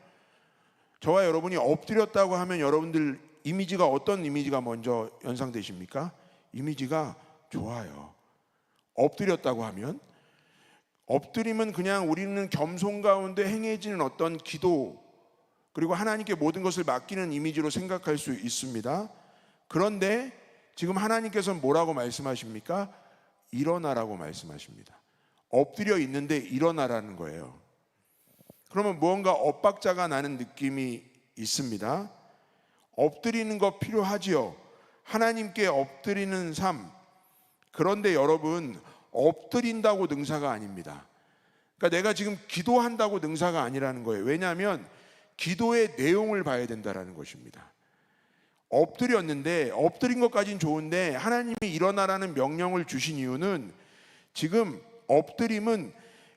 저와 여러분이 엎드렸다고 하면 여러분들 이미지가 어떤 이미지가 먼저 연상되십니까? 이미지가 좋아요. 엎드렸다고 하면, 엎드림은 그냥 우리는 겸손 가운데 행해지는 어떤 기도, 그리고 하나님께 모든 것을 맡기는 이미지로 생각할 수 있습니다. 그런데 지금 하나님께서는 뭐라고 말씀하십니까? 일어나라고 말씀하십니다. 엎드려 있는데 일어나라는 거예요. 그러면 무언가 엇박자가 나는 느낌이 있습니다. 엎드리는 거 필요하지요. 하나님께 엎드리는 삶. 그런데 여러분, 엎드린다고 능사가 아닙니다. 그러니까 내가 지금 기도한다고 능사가 아니라는 거예요. 왜냐하면 기도의 내용을 봐야 된다는 것입니다. 엎드렸는데, 엎드린 것까지는 좋은데 하나님이 일어나라는 명령을 주신 이유는, 지금 엎드림은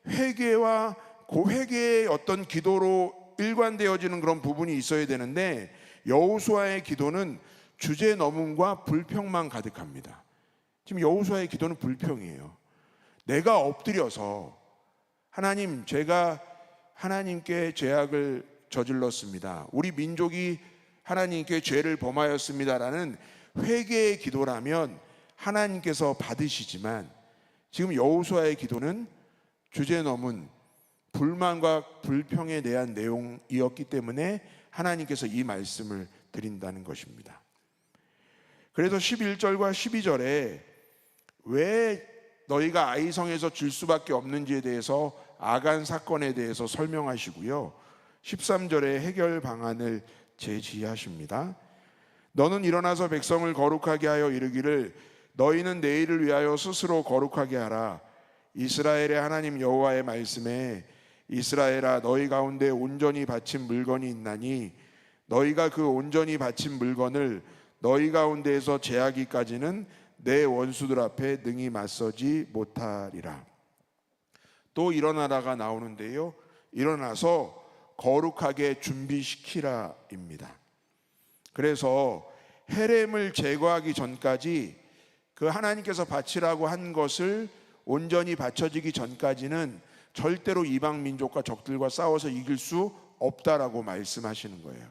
회개와 그 회개의 어떤 기도로 일관되어지는 그런 부분이 있어야 되는데, 여호수아의 기도는 주제 넘음과 불평만 가득합니다. 지금 여호수아의 기도는 불평이에요. 내가 엎드려서 하나님, 제가 하나님께 죄악을 저질렀습니다. 우리 민족이 하나님께 죄를 범하였습니다라는 회개의 기도라면 하나님께서 받으시지만, 지금 여호수아의 기도는 주제 넘은 불만과 불평에 대한 내용이었기 때문에 하나님께서 이 말씀을 드린다는 것입니다. 그래서 11절과 12절에 왜 너희가 아이성에서 질 수밖에 없는지에 대해서, 아간 사건에 대해서 설명하시고요, 13절에 해결 방안을 제시하십니다. 너는 일어나서 백성을 거룩하게 하여 이르기를, 너희는 내일을 위하여 스스로 거룩하게 하라. 이스라엘의 하나님 여호와의 말씀에, 이스라엘아, 너희 가운데 온전히 바친 물건이 있나니 너희가 그 온전히 바친 물건을 너희 가운데에서 제하기까지는 내 원수들 앞에 능히 맞서지 못하리라. 또 일어나라가 나오는데요, 일어나서 거룩하게 준비시키라입니다. 그래서 헤렘을 제거하기 전까지, 그 하나님께서 바치라고 한 것을 온전히 바쳐지기 전까지는 절대로 이방 민족과 적들과 싸워서 이길 수 없다라고 말씀하시는 거예요.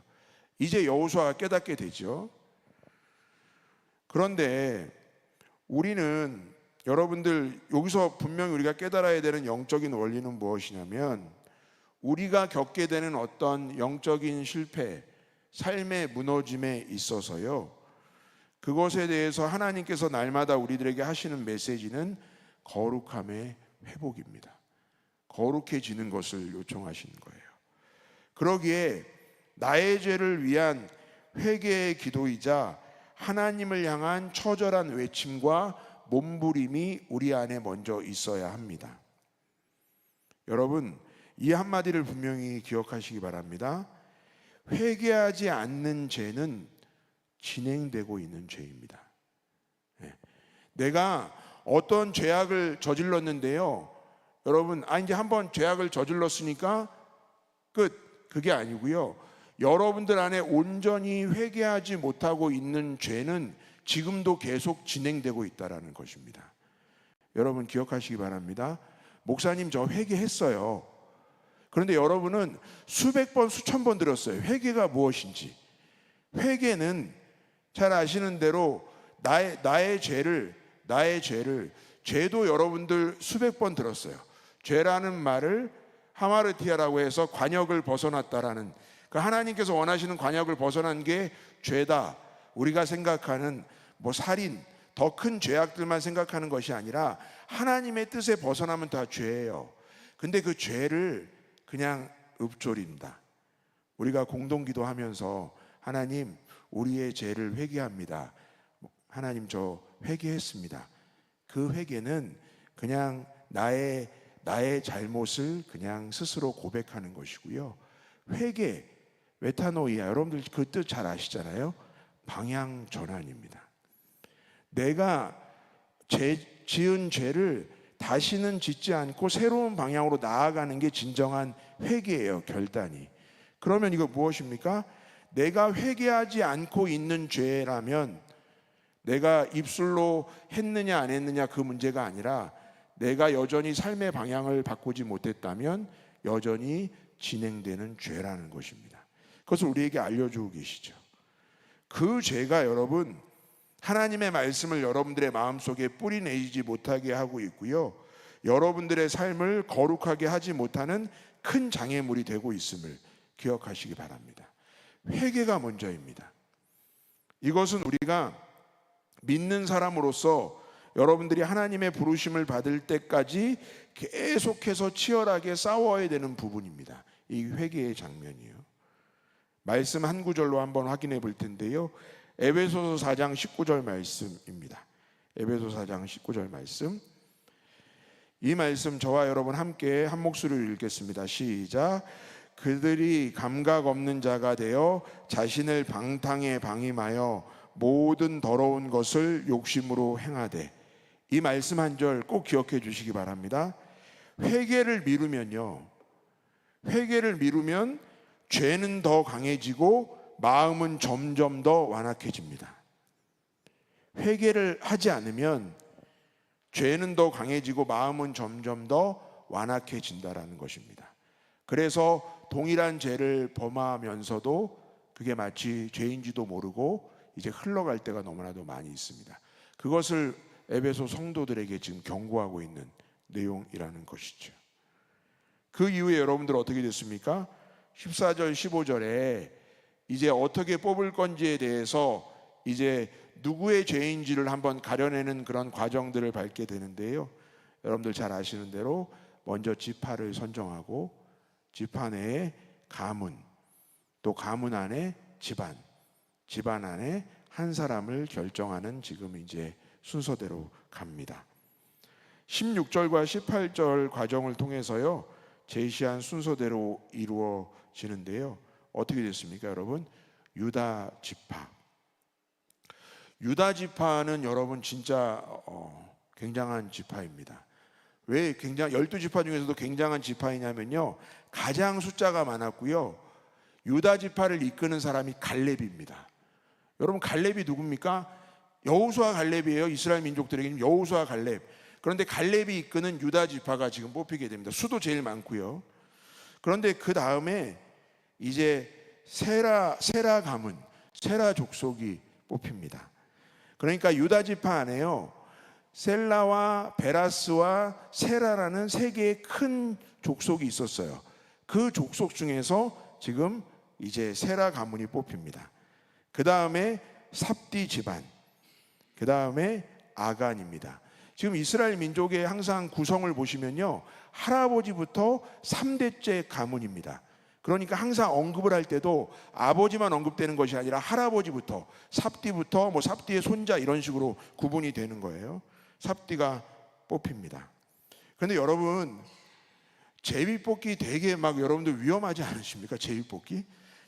이제 여호수아가 깨닫게 되죠. 그런데 우리는, 여러분들, 여기서 분명히 우리가 깨달아야 되는 영적인 원리는 무엇이냐면, 우리가 겪게 되는 어떤 영적인 실패, 삶의 무너짐에 있어서요, 그것에 대해서 하나님께서 날마다 우리들에게 하시는 메시지는 거룩함의 회복입니다. 거룩해지는 것을 요청하시는 거예요. 그러기에 나의 죄를 위한 회개의 기도이자 하나님을 향한 처절한 외침과 몸부림이 우리 안에 먼저 있어야 합니다. 여러분, 이 한마디를 분명히 기억하시기 바랍니다. 회개하지 않는 죄는 진행되고 있는 죄입니다. 내가 어떤 죄악을 저질렀는데요, 여러분, 이제 한번 죄악을 저질렀으니까 끝, 그게 아니고요, 여러분들 안에 온전히 회개하지 못하고 있는 죄는 지금도 계속 진행되고 있다는 것입니다. 여러분 기억하시기 바랍니다. 목사님, 저 회개했어요. 그런데 여러분은 수백 번, 수천 번 들었어요. 회개가 무엇인지. 회개는 잘 아시는 대로 나의 죄를, 죄도 여러분들 수백 번 들었어요. 죄라는 말을 하마르티아라고 해서 관역을 벗어났다라는, 그 하나님께서 원하시는 관역을 벗어난 게 죄다. 우리가 생각하는 살인, 더 큰 죄악들만 생각하는 것이 아니라 하나님의 뜻에 벗어나면 다 죄예요. 근데 그 죄를 그냥 읊조린다. 우리가 공동기도하면서 하나님, 우리의 죄를 회개합니다. 하나님, 저 회개했습니다. 그 회개는 그냥 나의 잘못을 그냥 스스로 고백하는 것이고요. 회개, 메타노이아, 여러분들 그 뜻 잘 아시잖아요. 방향 전환입니다. 내가 지은 죄를 다시는 짓지 않고 새로운 방향으로 나아가는 게 진정한 회개예요, 결단이. 그러면 이거 무엇입니까? 내가 회개하지 않고 있는 죄라면 내가 입술로 했느냐 안 했느냐 그 문제가 아니라, 내가 여전히 삶의 방향을 바꾸지 못했다면 여전히 진행되는 죄라는 것입니다. 그것을 우리에게 알려주고 계시죠. 그 죄가 여러분, 하나님의 말씀을 여러분들의 마음속에 뿌리내리지 못하게 하고 있고요, 여러분들의 삶을 거룩하게 하지 못하는 큰 장애물이 되고 있음을 기억하시기 바랍니다. 회개가 먼저입니다. 이것은 우리가 믿는 사람으로서 여러분들이 하나님의 부르심을 받을 때까지 계속해서 치열하게 싸워야 되는 부분입니다. 이 회개의 장면이요. 말씀 한 구절로 한번 확인해 볼 텐데요, 에베소서 4장 19절 말씀입니다. 에베소서 4장 19절 말씀. 이 말씀 저와 여러분 함께 한 목소리로 읽겠습니다. 시작. 그들이 감각 없는 자가 되어 자신을 방탕에 방임하여 모든 더러운 것을 욕심으로 행하되. 이 말씀 한 절 꼭 기억해 주시기 바랍니다. 회개를 미루면요, 회개를 미루면 죄는 더 강해지고 마음은 점점 더 완악해집니다. 회개를 하지 않으면 죄는 더 강해지고 마음은 점점 더 완악해진다라는 것입니다. 그래서 동일한 죄를 범하면서도 그게 마치 죄인지도 모르고 이제 흘러갈 때가 너무나도 많이 있습니다. 그것을 에베소 성도들에게 지금 경고하고 있는 내용이라는 것이죠. 그 이후에 여러분들 어떻게 됐습니까? 14절 15절에 이제 어떻게 뽑을 건지에 대해서 이제 누구의 죄인지를 한번 가려내는 그런 과정들을 밟게 되는데요, 여러분들 잘 아시는 대로 먼저 지파를 선정하고 지파 내에 가문, 또 가문 안에 집안, 집안 안에 한 사람을 결정하는 지금 이제 순서대로 갑니다. 16절과 18절 과정을 통해서요, 제시한 순서대로 이루어지는데요, 어떻게 됐습니까, 여러분? 유다 지파. 유다 지파는 여러분 진짜 굉장한 지파입니다. 왜 12지파 중에서도 굉장한 지파이냐면요, 가장 숫자가 많았고요, 유다 지파를 이끄는 사람이 갈렙입니다. 여러분, 갈렙이 누굽니까? 여호수아 갈렙이에요. 이스라엘 민족들에게는 여호수아 갈렙. 그런데 갈렙이 이끄는 유다 지파가 지금 뽑히게 됩니다. 수도 제일 많고요. 그런데 그 다음에 이제 세라 가문, 세라 족속이 뽑힙니다. 그러니까 유다 지파 안에요, 셀라와 베라스와 세라라는 세 개의 큰 족속이 있었어요. 그 족속 중에서 지금 이제 세라 가문이 뽑힙니다. 그 다음에 삽디 집안, 그 다음에 아간입니다. 지금 이스라엘 민족의 항상 구성을 보시면요, 할아버지부터 3대째 가문입니다. 그러니까 항상 언급을 할 때도 아버지만 언급되는 것이 아니라 할아버지부터, 삽디부터 뭐 삽디의 손자 이런 식으로 구분이 되는 거예요. 삽디가 뽑힙니다. 그런데 여러분, 제비뽑기 되게 막 여러분들 위험하지 않으십니까?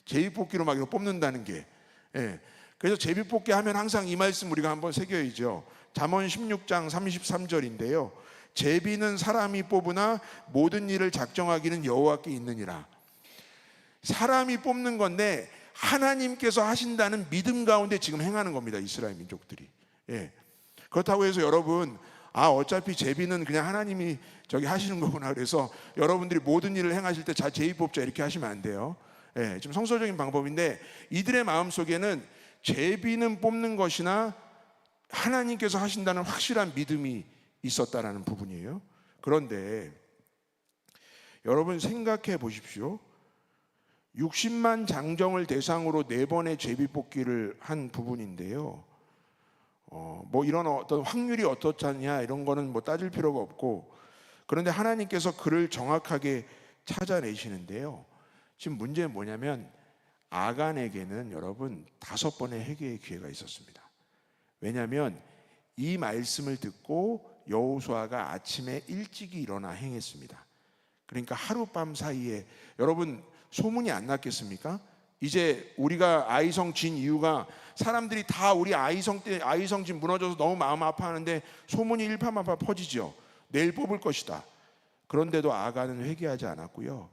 제비뽑기로 막 이거 뽑는다는 게. 예. 그래서 제비뽑기 하면 항상 이 말씀 우리가 한번 새겨야죠. 잠언 16장 33절인데요. 제비는 사람이 뽑으나 모든 일을 작정하기는 여호와께 있느니라. 사람이 뽑는 건데 하나님께서 하신다는 믿음 가운데 지금 행하는 겁니다, 이스라엘 민족들이. 예. 그렇다고 해서 여러분, 어차피 제비는 그냥 하나님이 저기 하시는 거구나, 그래서 여러분들이 모든 일을 행하실 때 자 제비 뽑자 이렇게 하시면 안 돼요. 예, 좀 성서적인 방법인데 이들의 마음속에는 제비는 뽑는 것이나 하나님께서 하신다는 확실한 믿음이 있었다라는 부분이에요. 그런데 여러분 생각해 보십시오. 60만 장정을 대상으로 4번의 제비뽑기를 한 부분인데요, 뭐 이런 어떤 확률이 어떻냐 이런 거는 뭐 따질 필요가 없고, 그런데 하나님께서 그를 정확하게 찾아내시는데요, 지금 문제는 뭐냐면 아간에게는 여러분 5번의 회개의 기회가 있었습니다. 왜냐하면 이 말씀을 듣고 여호수아가 아침에 일찍이 일어나 행했습니다. 그러니까 하룻밤 사이에 여러분 소문이 안 났겠습니까? 이제 우리가 아이성 진 이유가 사람들이 다 우리 아이성 진 무너져서 너무 마음 아파하는데 소문이 일파만파 퍼지죠. 내일 뽑을 것이다. 그런데도 아간은 회개하지 않았고요,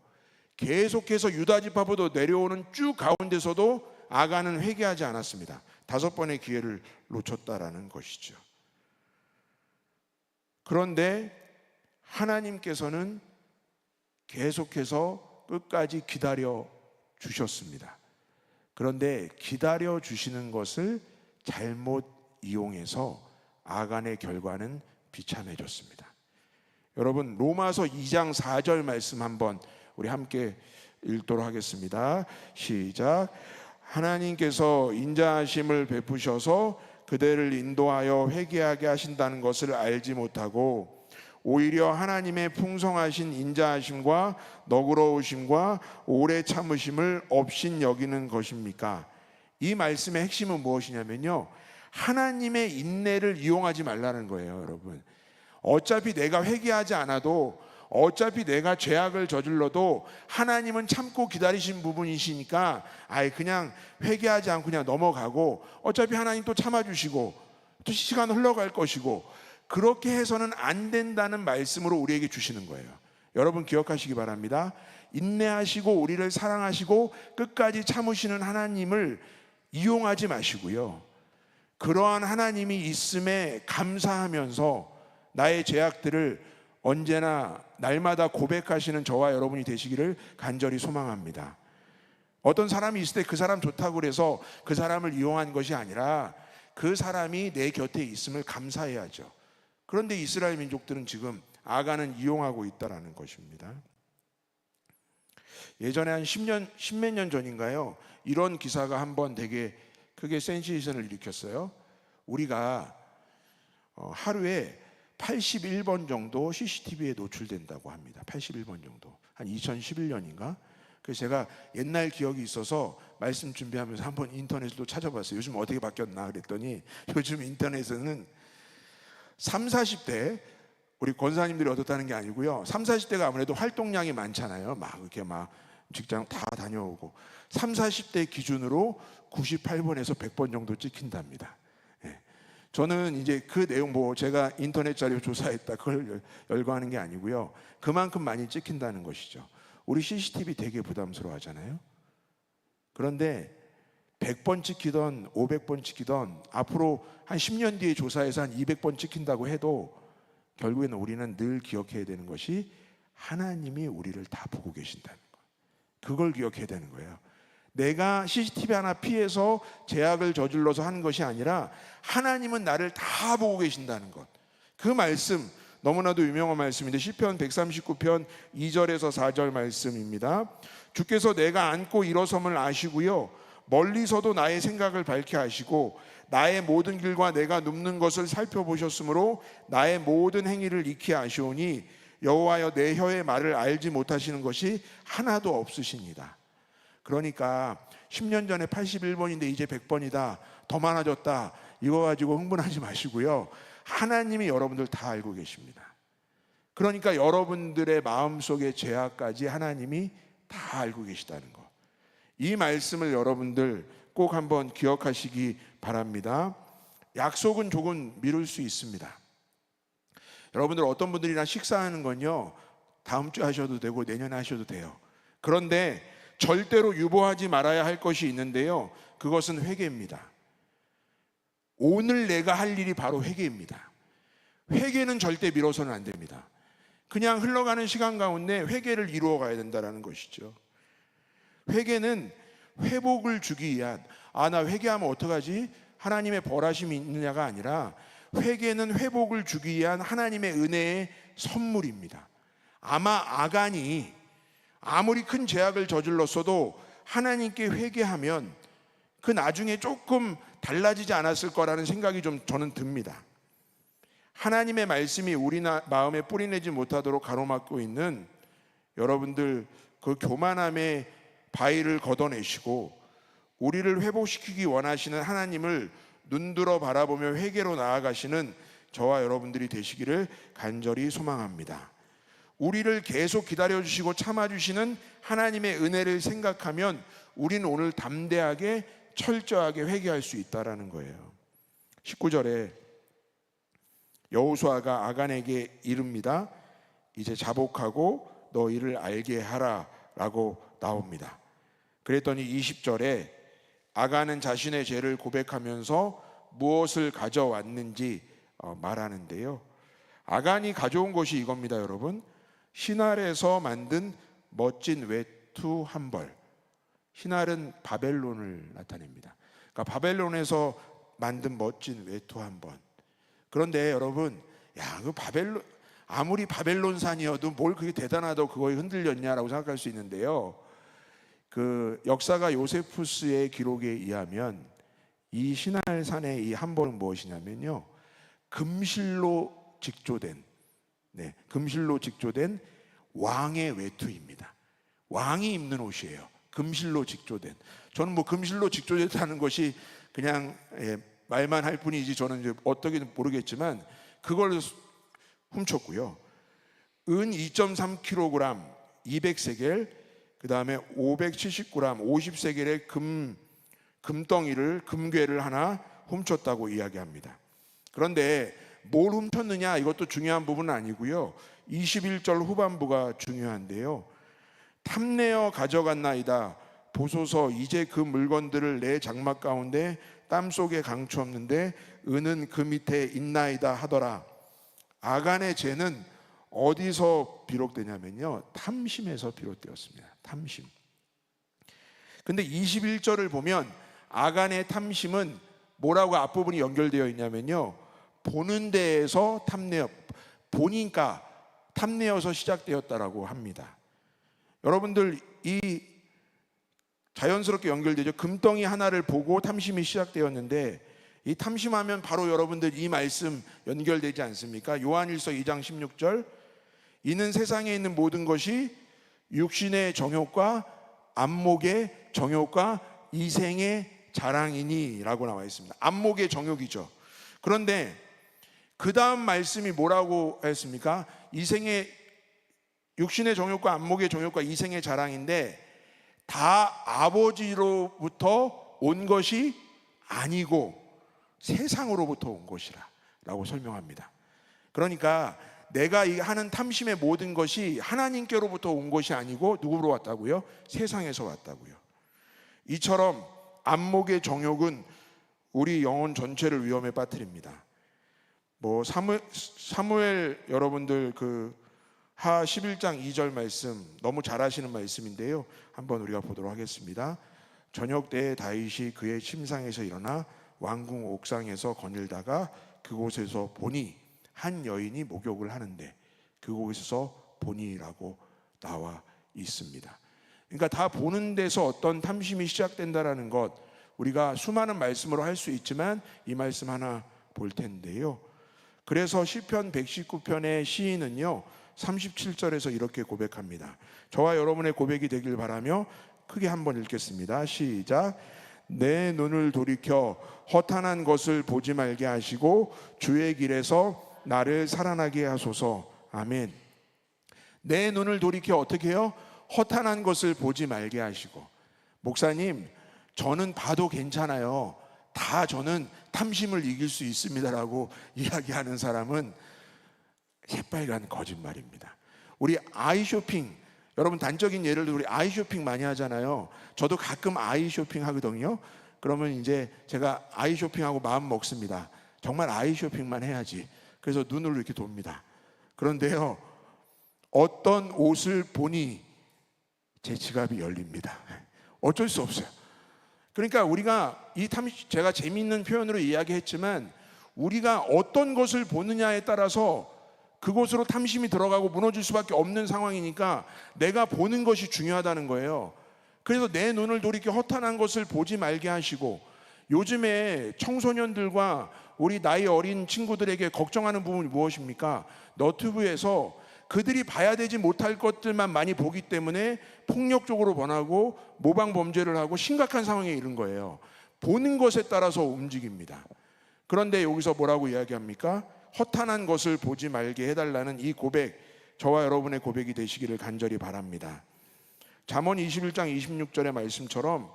계속해서 유다 지파부터 내려오는 쭉 가운데서도 아간은 회개하지 않았습니다. 5번의 기회를 놓쳤다라는 것이죠. 그런데 하나님께서는 계속해서 끝까지 기다려 주셨습니다. 그런데 기다려 주시는 것을 잘못 이용해서 아간의 결과는 비참해졌습니다. 여러분, 로마서 2장 4절 말씀 한번 우리 함께 읽도록 하겠습니다. 시작. 하나님께서 인자하심을 베푸셔서 그대를 인도하여 회개하게 하신다는 것을 알지 못하고 오히려 하나님의 풍성하신 인자하심과 너그러우심과 오래 참으심을 업신 여기는 것입니까? 이 말씀의 핵심은 무엇이냐면요, 하나님의 인내를 이용하지 말라는 거예요. 여러분, 어차피 내가 회개하지 않아도, 어차피 내가 죄악을 저질러도 하나님은 참고 기다리신 부분이시니까 아예 그냥 회개하지 않고 그냥 넘어가고, 어차피 하나님 또 참아주시고 또 시간 흘러갈 것이고, 그렇게 해서는 안 된다는 말씀으로 우리에게 주시는 거예요. 여러분 기억하시기 바랍니다. 인내하시고 우리를 사랑하시고 끝까지 참으시는 하나님을 이용하지 마시고요, 그러한 하나님이 있음에 감사하면서 나의 죄악들을 언제나 날마다 고백하시는 저와 여러분이 되시기를 간절히 소망합니다. 어떤 사람이 있을 때 그 사람 좋다고 그래서 그 사람을 이용한 것이 아니라 그 사람이 내 곁에 있음을 감사해야죠. 그런데 이스라엘 민족들은 지금 아간은 이용하고 있다는 것입니다. 예전에 한 10몇 년 전인가요, 이런 기사가 한번 되게 크게 센세이션을 일으켰어요. 우리가 하루에 81번 정도 CCTV에 노출된다고 합니다. 81번 정도. 한 2011년인가? 그래서 제가 옛날 기억이 있어서 말씀 준비하면서 한번 인터넷도 찾아봤어요. 요즘 어떻게 바뀌었나 그랬더니, 요즘 인터넷에는 3, 40대, 우리 권사님들이 어떻다는 게 아니고요, 3, 40대가 아무래도 활동량이 많잖아요. 막 이렇게 막 직장 다 다녀오고, 3, 40대 기준으로 98번에서 100번 정도 찍힌답니다. 저는 이제 그 내용, 제가 인터넷 자료 조사했다 그걸 열거하는 게 아니고요, 그만큼 많이 찍힌다는 것이죠. 우리 CCTV 되게 부담스러워 하잖아요. 그런데 100번 찍히던 500번 찍히던 앞으로 한 10년 뒤에 조사해서 한 200번 찍힌다고 해도 결국에는 우리는 늘 기억해야 되는 것이 하나님이 우리를 다 보고 계신다는 거. 그걸 기억해야 되는 거예요. 내가 CCTV 하나 피해서 죄악을 저질러서 하는 것이 아니라 하나님은 나를 다 보고 계신다는 것. 그 말씀 너무나도 유명한 말씀인데, 시편 139편 2절에서 4절 말씀입니다. 주께서 내가 앉고 일어섬을 아시고요, 멀리서도 나의 생각을 밝게 하시고 나의 모든 길과 내가 눕는 것을 살펴보셨으므로 나의 모든 행위를 익히 아시오니 여호와여, 내 혀의 말을 알지 못하시는 것이 하나도 없으시니이다. 그러니까 10년 전에 81번인데 이제 100번이다, 더 많아졌다, 이거 가지고 흥분하지 마시고요, 하나님이 여러분들 다 알고 계십니다. 그러니까 여러분들의 마음속의 죄악까지 하나님이 다 알고 계시다는 것, 이 말씀을 여러분들 꼭 한번 기억하시기 바랍니다. 약속은 조금 미룰 수 있습니다. 여러분들 어떤 분들이랑 식사하는 건요, 다음 주 하셔도 되고 내년에 하셔도 돼요. 그런데 절대로 유보하지 말아야 할 것이 있는데요, 그것은 회개입니다. 오늘 내가 할 일이 바로 회개입니다. 회개는 절대 미뤄서는 안 됩니다. 그냥 흘러가는 시간 가운데 회개를 이루어 가야 된다는 것이죠. 회개는 회복을 주기 위한, 나 회개하면 어떡하지? 하나님의 벌하심이 있느냐가 아니라, 회개는 회복을 주기 위한 하나님의 은혜의 선물입니다. 아마 아간이 아무리 큰 죄악을 저질렀어도 하나님께 회개하면 그 나중에 조금 달라지지 않았을 거라는 생각이 좀 저는 듭니다. 하나님의 말씀이 우리 마음에 뿌리내지 못하도록 가로막고 있는 여러분들, 그 교만함의 바위를 걷어내시고 우리를 회복시키기 원하시는 하나님을 눈들어 바라보며 회개로 나아가시는 저와 여러분들이 되시기를 간절히 소망합니다. 우리를 계속 기다려주시고 참아주시는 하나님의 은혜를 생각하면 우리는 오늘 담대하게 철저하게 회개할 수 있다는 거예요. 19절에 여호수아가 아간에게 이릅니다. 이제 자복하고 너희를 알게 하라 라고 나옵니다. 그랬더니 20절에 아간은 자신의 죄를 고백하면서 무엇을 가져왔는지 말하는데요, 아간이 가져온 것이 이겁니다. 여러분, 신할에서 만든 멋진 외투 한 벌. 신할은 바벨론을 나타냅니다. 그러니까 바벨론에서 만든 멋진 외투 한 벌. 그런데 여러분, 그 바벨론, 아무리 바벨론산이어도 뭘 그게 대단하다고 그거에 흔들렸냐라고 생각할 수 있는데요, 그 역사가 요세푸스의 기록에 의하면 이 신할산의 이 한 벌은 무엇이냐면요, 금실로 직조된, 금실로 직조된 왕의 외투입니다. 왕이 입는 옷이에요. 금실로 직조된. 저는 뭐 금실로 직조됐다는 것이 그냥 말만 할 뿐이지 저는 이제 어떻게는 모르겠지만 그걸 훔쳤고요. 은 2.3kg 200세겔, 그 다음에 570g 50세겔의 금덩이를, 금괴를 하나 훔쳤다고 이야기합니다. 그런데 뭘 훔쳤느냐, 이것도 중요한 부분은 아니고요. 21절 후반부가 중요한데요. 탐내어 가져갔나이다. 보소서, 이제 그 물건들을 내 장막 가운데 땀 속에 감추었는데 은은 그 밑에 있나이다 하더라. 아간의 죄는 어디서 비롯되냐면요, 탐심에서 비롯되었습니다. 탐심. 근데 21절을 보면 아간의 탐심은 뭐라고 앞부분이 연결되어 있냐면요, 보는 데에서 보니까 탐내어서 시작되었다라고 합니다. 여러분들, 이 자연스럽게 연결되죠. 금덩이 하나를 보고 탐심이 시작되었는데, 이 탐심하면 바로 여러분들 이 말씀 연결되지 않습니까? 요한일서 2장 16절, 이는 세상에 있는 모든 것이 육신의 정욕과 안목의 정욕과 이생의 자랑이니 라고 나와 있습니다. 안목의 정욕이죠. 그런데 그 다음 말씀이 뭐라고 했습니까? 육신의 정욕과 안목의 정욕과 이생의 자랑인데, 다 아버지로부터 온 것이 아니고 세상으로부터 온 것이라 라고 설명합니다. 그러니까 내가 하는 탐심의 모든 것이 하나님께로부터 온 것이 아니고 누구로 왔다고요? 세상에서 왔다고요. 이처럼 안목의 정욕은 우리 영혼 전체를 위험에 빠뜨립니다. 뭐 사무엘 여러분들 하 11장 2절 말씀 너무 잘 아시는 말씀인데요, 한번 우리가 보도록 하겠습니다. 저녁 때에 다윗이 그의 침상에서 일어나 왕궁 옥상에서 거닐다가 그곳에서 보니 한 여인이 목욕을 하는데, 그곳에서 보니라고 나와 있습니다. 그러니까 다 보는 데서 어떤 탐심이 시작된다라는 것, 우리가 수많은 말씀으로 할 수 있지만 이 말씀 하나 볼 텐데요. 그래서 시편 119편의 시인은요 37절에서 이렇게 고백합니다. 저와 여러분의 고백이 되길 바라며 크게 한번 읽겠습니다. 시작. 내 눈을 돌이켜 허탄한 것을 보지 말게 하시고 주의 길에서 나를 살아나게 하소서. 아멘. 내 눈을 돌이켜 어떻게 해요? 허탄한 것을 보지 말게 하시고. 목사님, 저는 봐도 괜찮아요. 다 저는 탐심을 이길 수 있습니다라고 이야기하는 사람은 새빨간 거짓말입니다. 우리 아이쇼핑, 여러분 단적인 예를 들어 우리 아이쇼핑 많이 하잖아요. 저도 가끔 아이쇼핑 하거든요. 그러면 이제 제가 아이쇼핑하고 마음 먹습니다. 정말 아이쇼핑만 해야지. 그래서 눈을 이렇게 돕니다. 그런데요, 어떤 옷을 보니 제 지갑이 열립니다. 어쩔 수 없어요. 그러니까 우리가 제가 재미있는 표현으로 이야기했지만, 우리가 어떤 것을 보느냐에 따라서 그곳으로 탐심이 들어가고 무너질 수밖에 없는 상황이니까 내가 보는 것이 중요하다는 거예요. 그래서 내 눈을 돌이켜 허탄한 것을 보지 말게 하시고, 요즘에 청소년들과 우리 나이 어린 친구들에게 걱정하는 부분이 무엇입니까? 너튜브에서 그들이 봐야 되지 못할 것들만 많이 보기 때문에 폭력적으로 변하고 모방 범죄를 하고 심각한 상황에 이른 거예요. 보는 것에 따라서 움직입니다. 그런데 여기서 뭐라고 이야기합니까? 허탄한 것을 보지 말게 해달라는 이 고백, 저와 여러분의 고백이 되시기를 간절히 바랍니다. 잠언 21장 26절의 말씀처럼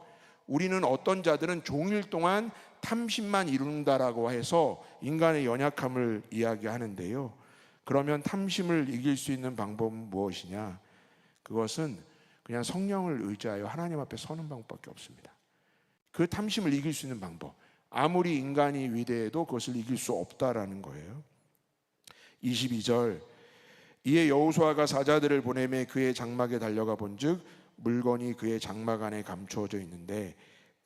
우리는 어떤 자들은 종일 동안 탐심만 이룬다라고 해서 인간의 연약함을 이야기하는데요. 그러면 탐심을 이길 수 있는 방법은 무엇이냐? 그것은 그냥 성령을 의지하여 하나님 앞에 서는 방법밖에 없습니다. 그 탐심을 이길 수 있는 방법, 아무리 인간이 위대해도 그것을 이길 수 없다라는 거예요. 22절, 이에 여호수아가 사자들을 보내매 그의 장막에 달려가 본즉 물건이 그의 장막 안에 감추어져 있는데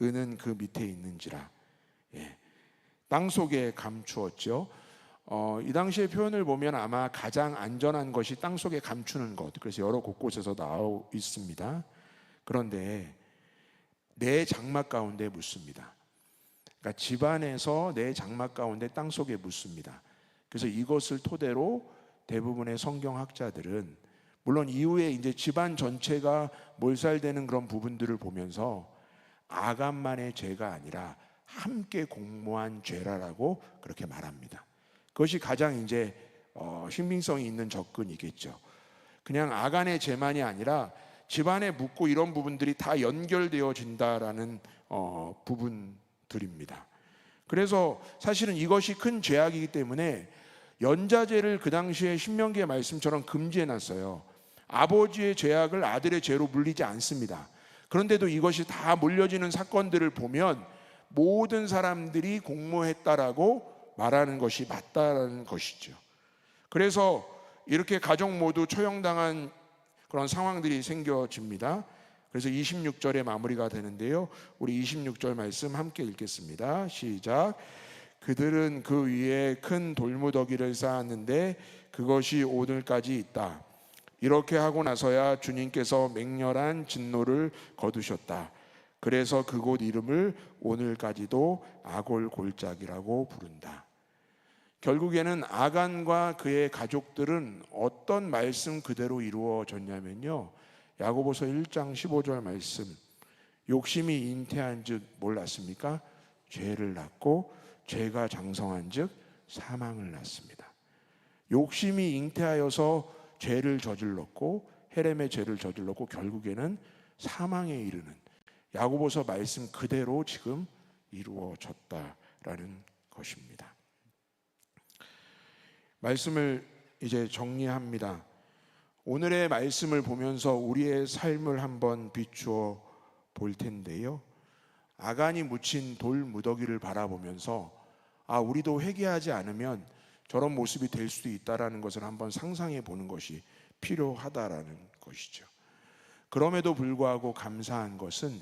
은은 그 밑에 있는지라. 땅 속에 감추었죠. 이 당시의 표현을 보면 아마 가장 안전한 것이 땅 속에 감추는 것, 그래서 여러 곳곳에서 나와 있습니다. 그런데 내 장막 가운데 묻습니다. 그러니까 집안에서 내 장막 가운데 땅 속에 묻습니다. 그래서 이것을 토대로 대부분의 성경학자들은, 물론 이후에 이제 집안 전체가 몰살되는 그런 부분들을 보면서 아간만의 죄가 아니라 함께 공모한 죄라라고 그렇게 말합니다. 그것이 가장 이제 신빙성이 있는 접근이겠죠. 그냥 아간의 죄만이 아니라 집안에 묻고 이런 부분들이 다 연결되어진다라는 부분들입니다. 그래서 사실은 이것이 큰 죄악이기 때문에 연자제를 그 당시에 신명기의 말씀처럼 금지해놨어요. 아버지의 죄악을 아들의 죄로 물리지 않습니다. 그런데도 이것이 다 몰려지는 사건들을 보면 모든 사람들이 공모했다라고 말하는 것이 맞다라는 것이죠. 그래서 이렇게 가족 모두 처형당한 그런 상황들이 생겨집니다. 그래서 26절에 마무리가 되는데요. 우리 26절 말씀 함께 읽겠습니다. 시작. 그들은 그 위에 큰 돌무더기를 쌓았는데 그것이 오늘까지 있다. 이렇게 하고 나서야 주님께서 맹렬한 진노를 거두셨다. 그래서 그곳 이름을 오늘까지도 아골골짜기라고 부른다. 결국에는 아간과 그의 가족들은 어떤 말씀 그대로 이루어졌냐면요, 야고보서 1장 15절 말씀, 욕심이 잉태한 즉 몰랐습니까? 죄를 낳고 죄가 장성한 즉 사망을 낳습니다. 욕심이 잉태하여서 죄를 저질렀고 헤렘의 죄를 저질렀고 결국에는 사망에 이르는 야고보서 말씀 그대로 지금 이루어졌다라는 것입니다. 말씀을 이제 정리합니다. 오늘의 말씀을 보면서 우리의 삶을 한번 비추어 볼 텐데요, 아간이 묻힌 돌 무더기를 바라보면서 우리도 회개하지 않으면 저런 모습이 될 수도 있다라는 것을 한번 상상해 보는 것이 필요하다라는 것이죠. 그럼에도 불구하고 감사한 것은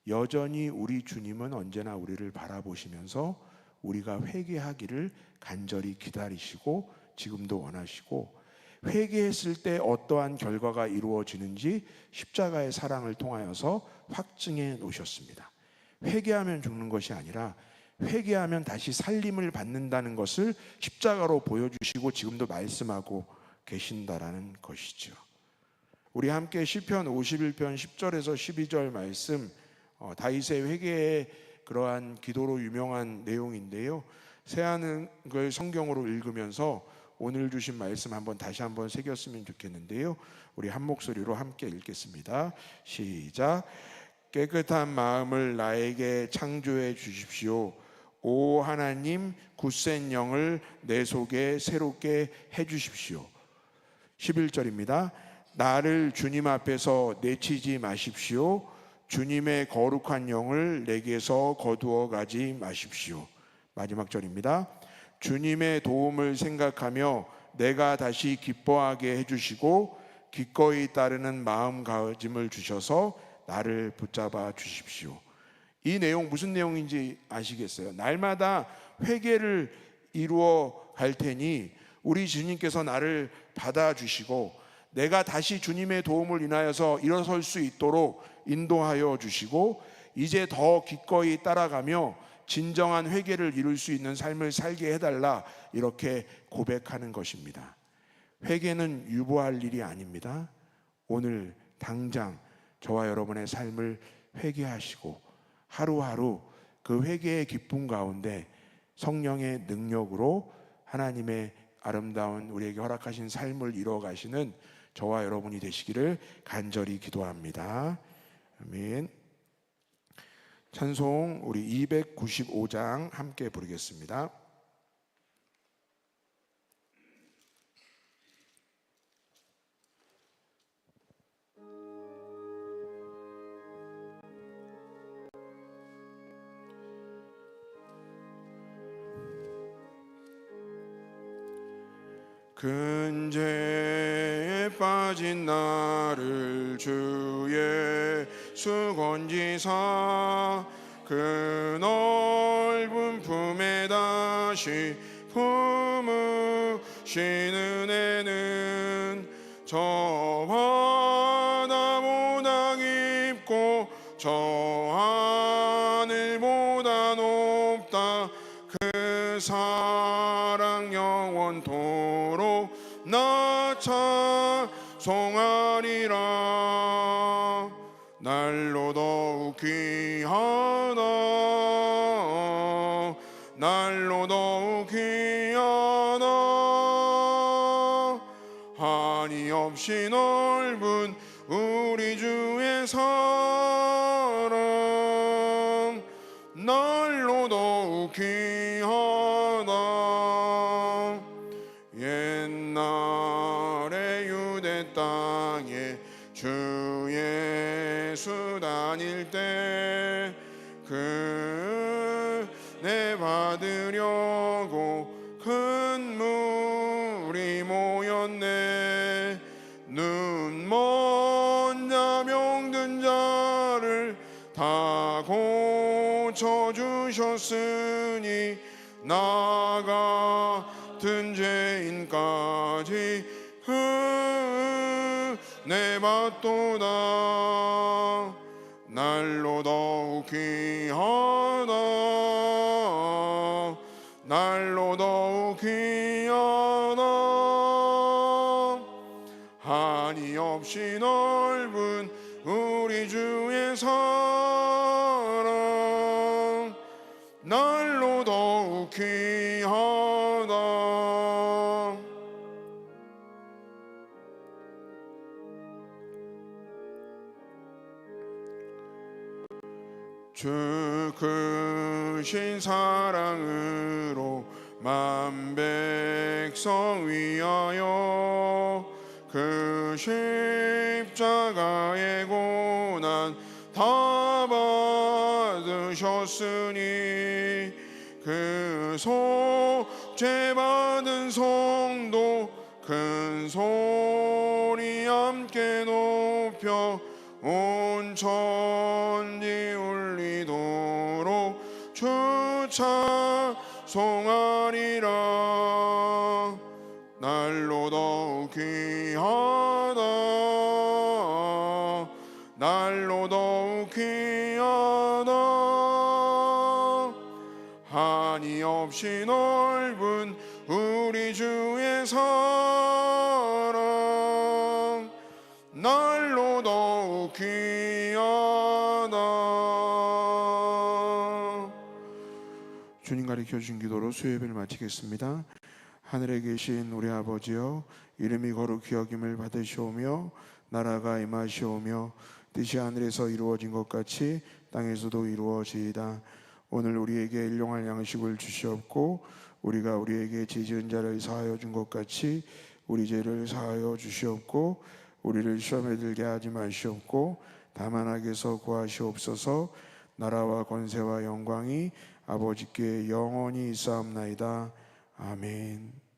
여전히 우리 주님은 언제나 우리를 바라보시면서 우리가 회개하기를 간절히 기다리시고 지금도 원하시고, 회개했을 때 어떠한 결과가 이루어지는지 십자가의 사랑을 통하여서 확증해 놓으셨습니다. 회개하면 죽는 것이 아니라 회개하면 다시 살림을 받는다는 것을 십자가로 보여주시고 지금도 말씀하고 계신다라는 것이죠. 우리 함께 시편 51편 10절에서 12절 말씀, 다윗의 회개의 그러한 기도로 유명한 내용인데요, 새하늘을 성경으로 읽으면서 오늘 주신 말씀 다시 한번 새겼으면 좋겠는데요, 우리 한 목소리로 함께 읽겠습니다. 시작. 깨끗한 마음을 나에게 창조해 주십시오. 오 하나님, 굳센 영을 내 속에 새롭게 해 주십시오. 11절입니다. 나를 주님 앞에서 내치지 마십시오. 주님의 거룩한 영을 내게서 거두어 가지 마십시오. 마지막 절입니다. 주님의 도움을 생각하며 내가 다시 기뻐하게 해주시고 기꺼이 따르는 마음가짐을 주셔서 나를 붙잡아 주십시오. 이 내용 무슨 내용인지 아시겠어요? 날마다 회개를 이루어 갈 테니 우리 주님께서 나를 받아주시고 내가 다시 주님의 도움을 인하여서 일어설 수 있도록 인도하여 주시고 이제 더 기꺼이 따라가며 진정한 회개를 이룰 수 있는 삶을 살게 해달라, 이렇게 고백하는 것입니다. 회개는 유보할 일이 아닙니다. 오늘 당장 저와 여러분의 삶을 회개하시고 하루하루 그 회개의 기쁨 가운데 성령의 능력으로 하나님의 아름다운 우리에게 허락하신 삶을 이루어가시는 저와 여러분이 되시기를 간절히 기도합니다. 아멘. 찬송 우리 295장 함께 부르겠습니다. 큰 죄에 빠진 나를 주 예수 건지사 그 넓은 품에 다시 품으시는 은혜는 저 바다보다 깊고 저 하늘보다 높다. 그 사랑 영원토록 나 찬송하리라. 날로 더욱 귀한 귀하다 날로 더욱 귀하다 한이 없이 넓은 우리 주의 사랑 날로 더욱 귀하다 옛날에 유대 땅에 주 예수 다닐 때 은혜 받으려고 큰 무리 모였네 눈먼 자 병든 자를 다 고쳐주셨으니 나 같은 죄인까지 은혜 받도다 날로 더욱 귀하다 날로 더욱 귀하다 한이 없이 넓은 우리 주의 사랑 날로 더욱 귀하다 주 크신 사랑으로 만 백성 위하여 그 십자가의 고난 다 받으셨으니 그 속죄 받은 성도 큰 소리 함께 높여 온 천지 울리도록 주 찬송하리라 날로 더욱 귀하다 날로 더욱 귀하다 한이 없이 넓은 우리 주의 사랑 날로 더욱 귀하다 주님 가르쳐 주신 기도로 수요예배를 마치겠습니다. 하늘에 계신 우리 아버지여 이름이 거룩히 여김을 받으시오며 나라가 임하시오며 뜻이 하늘에서 이루어진 것 같이 땅에서도 이루어지이다. 오늘 우리에게 일용할 양식을 주시옵고 우리가 우리에게 죄 지은 자를 사하여 준 것 같이 우리 죄를 사하여 주시옵고 우리를 시험에 들게 하지 마시옵고 다만 악에서 구하시옵소서. 나라와 권세와 영광이 아버지께 영원히 있사옵나이다. 아멘.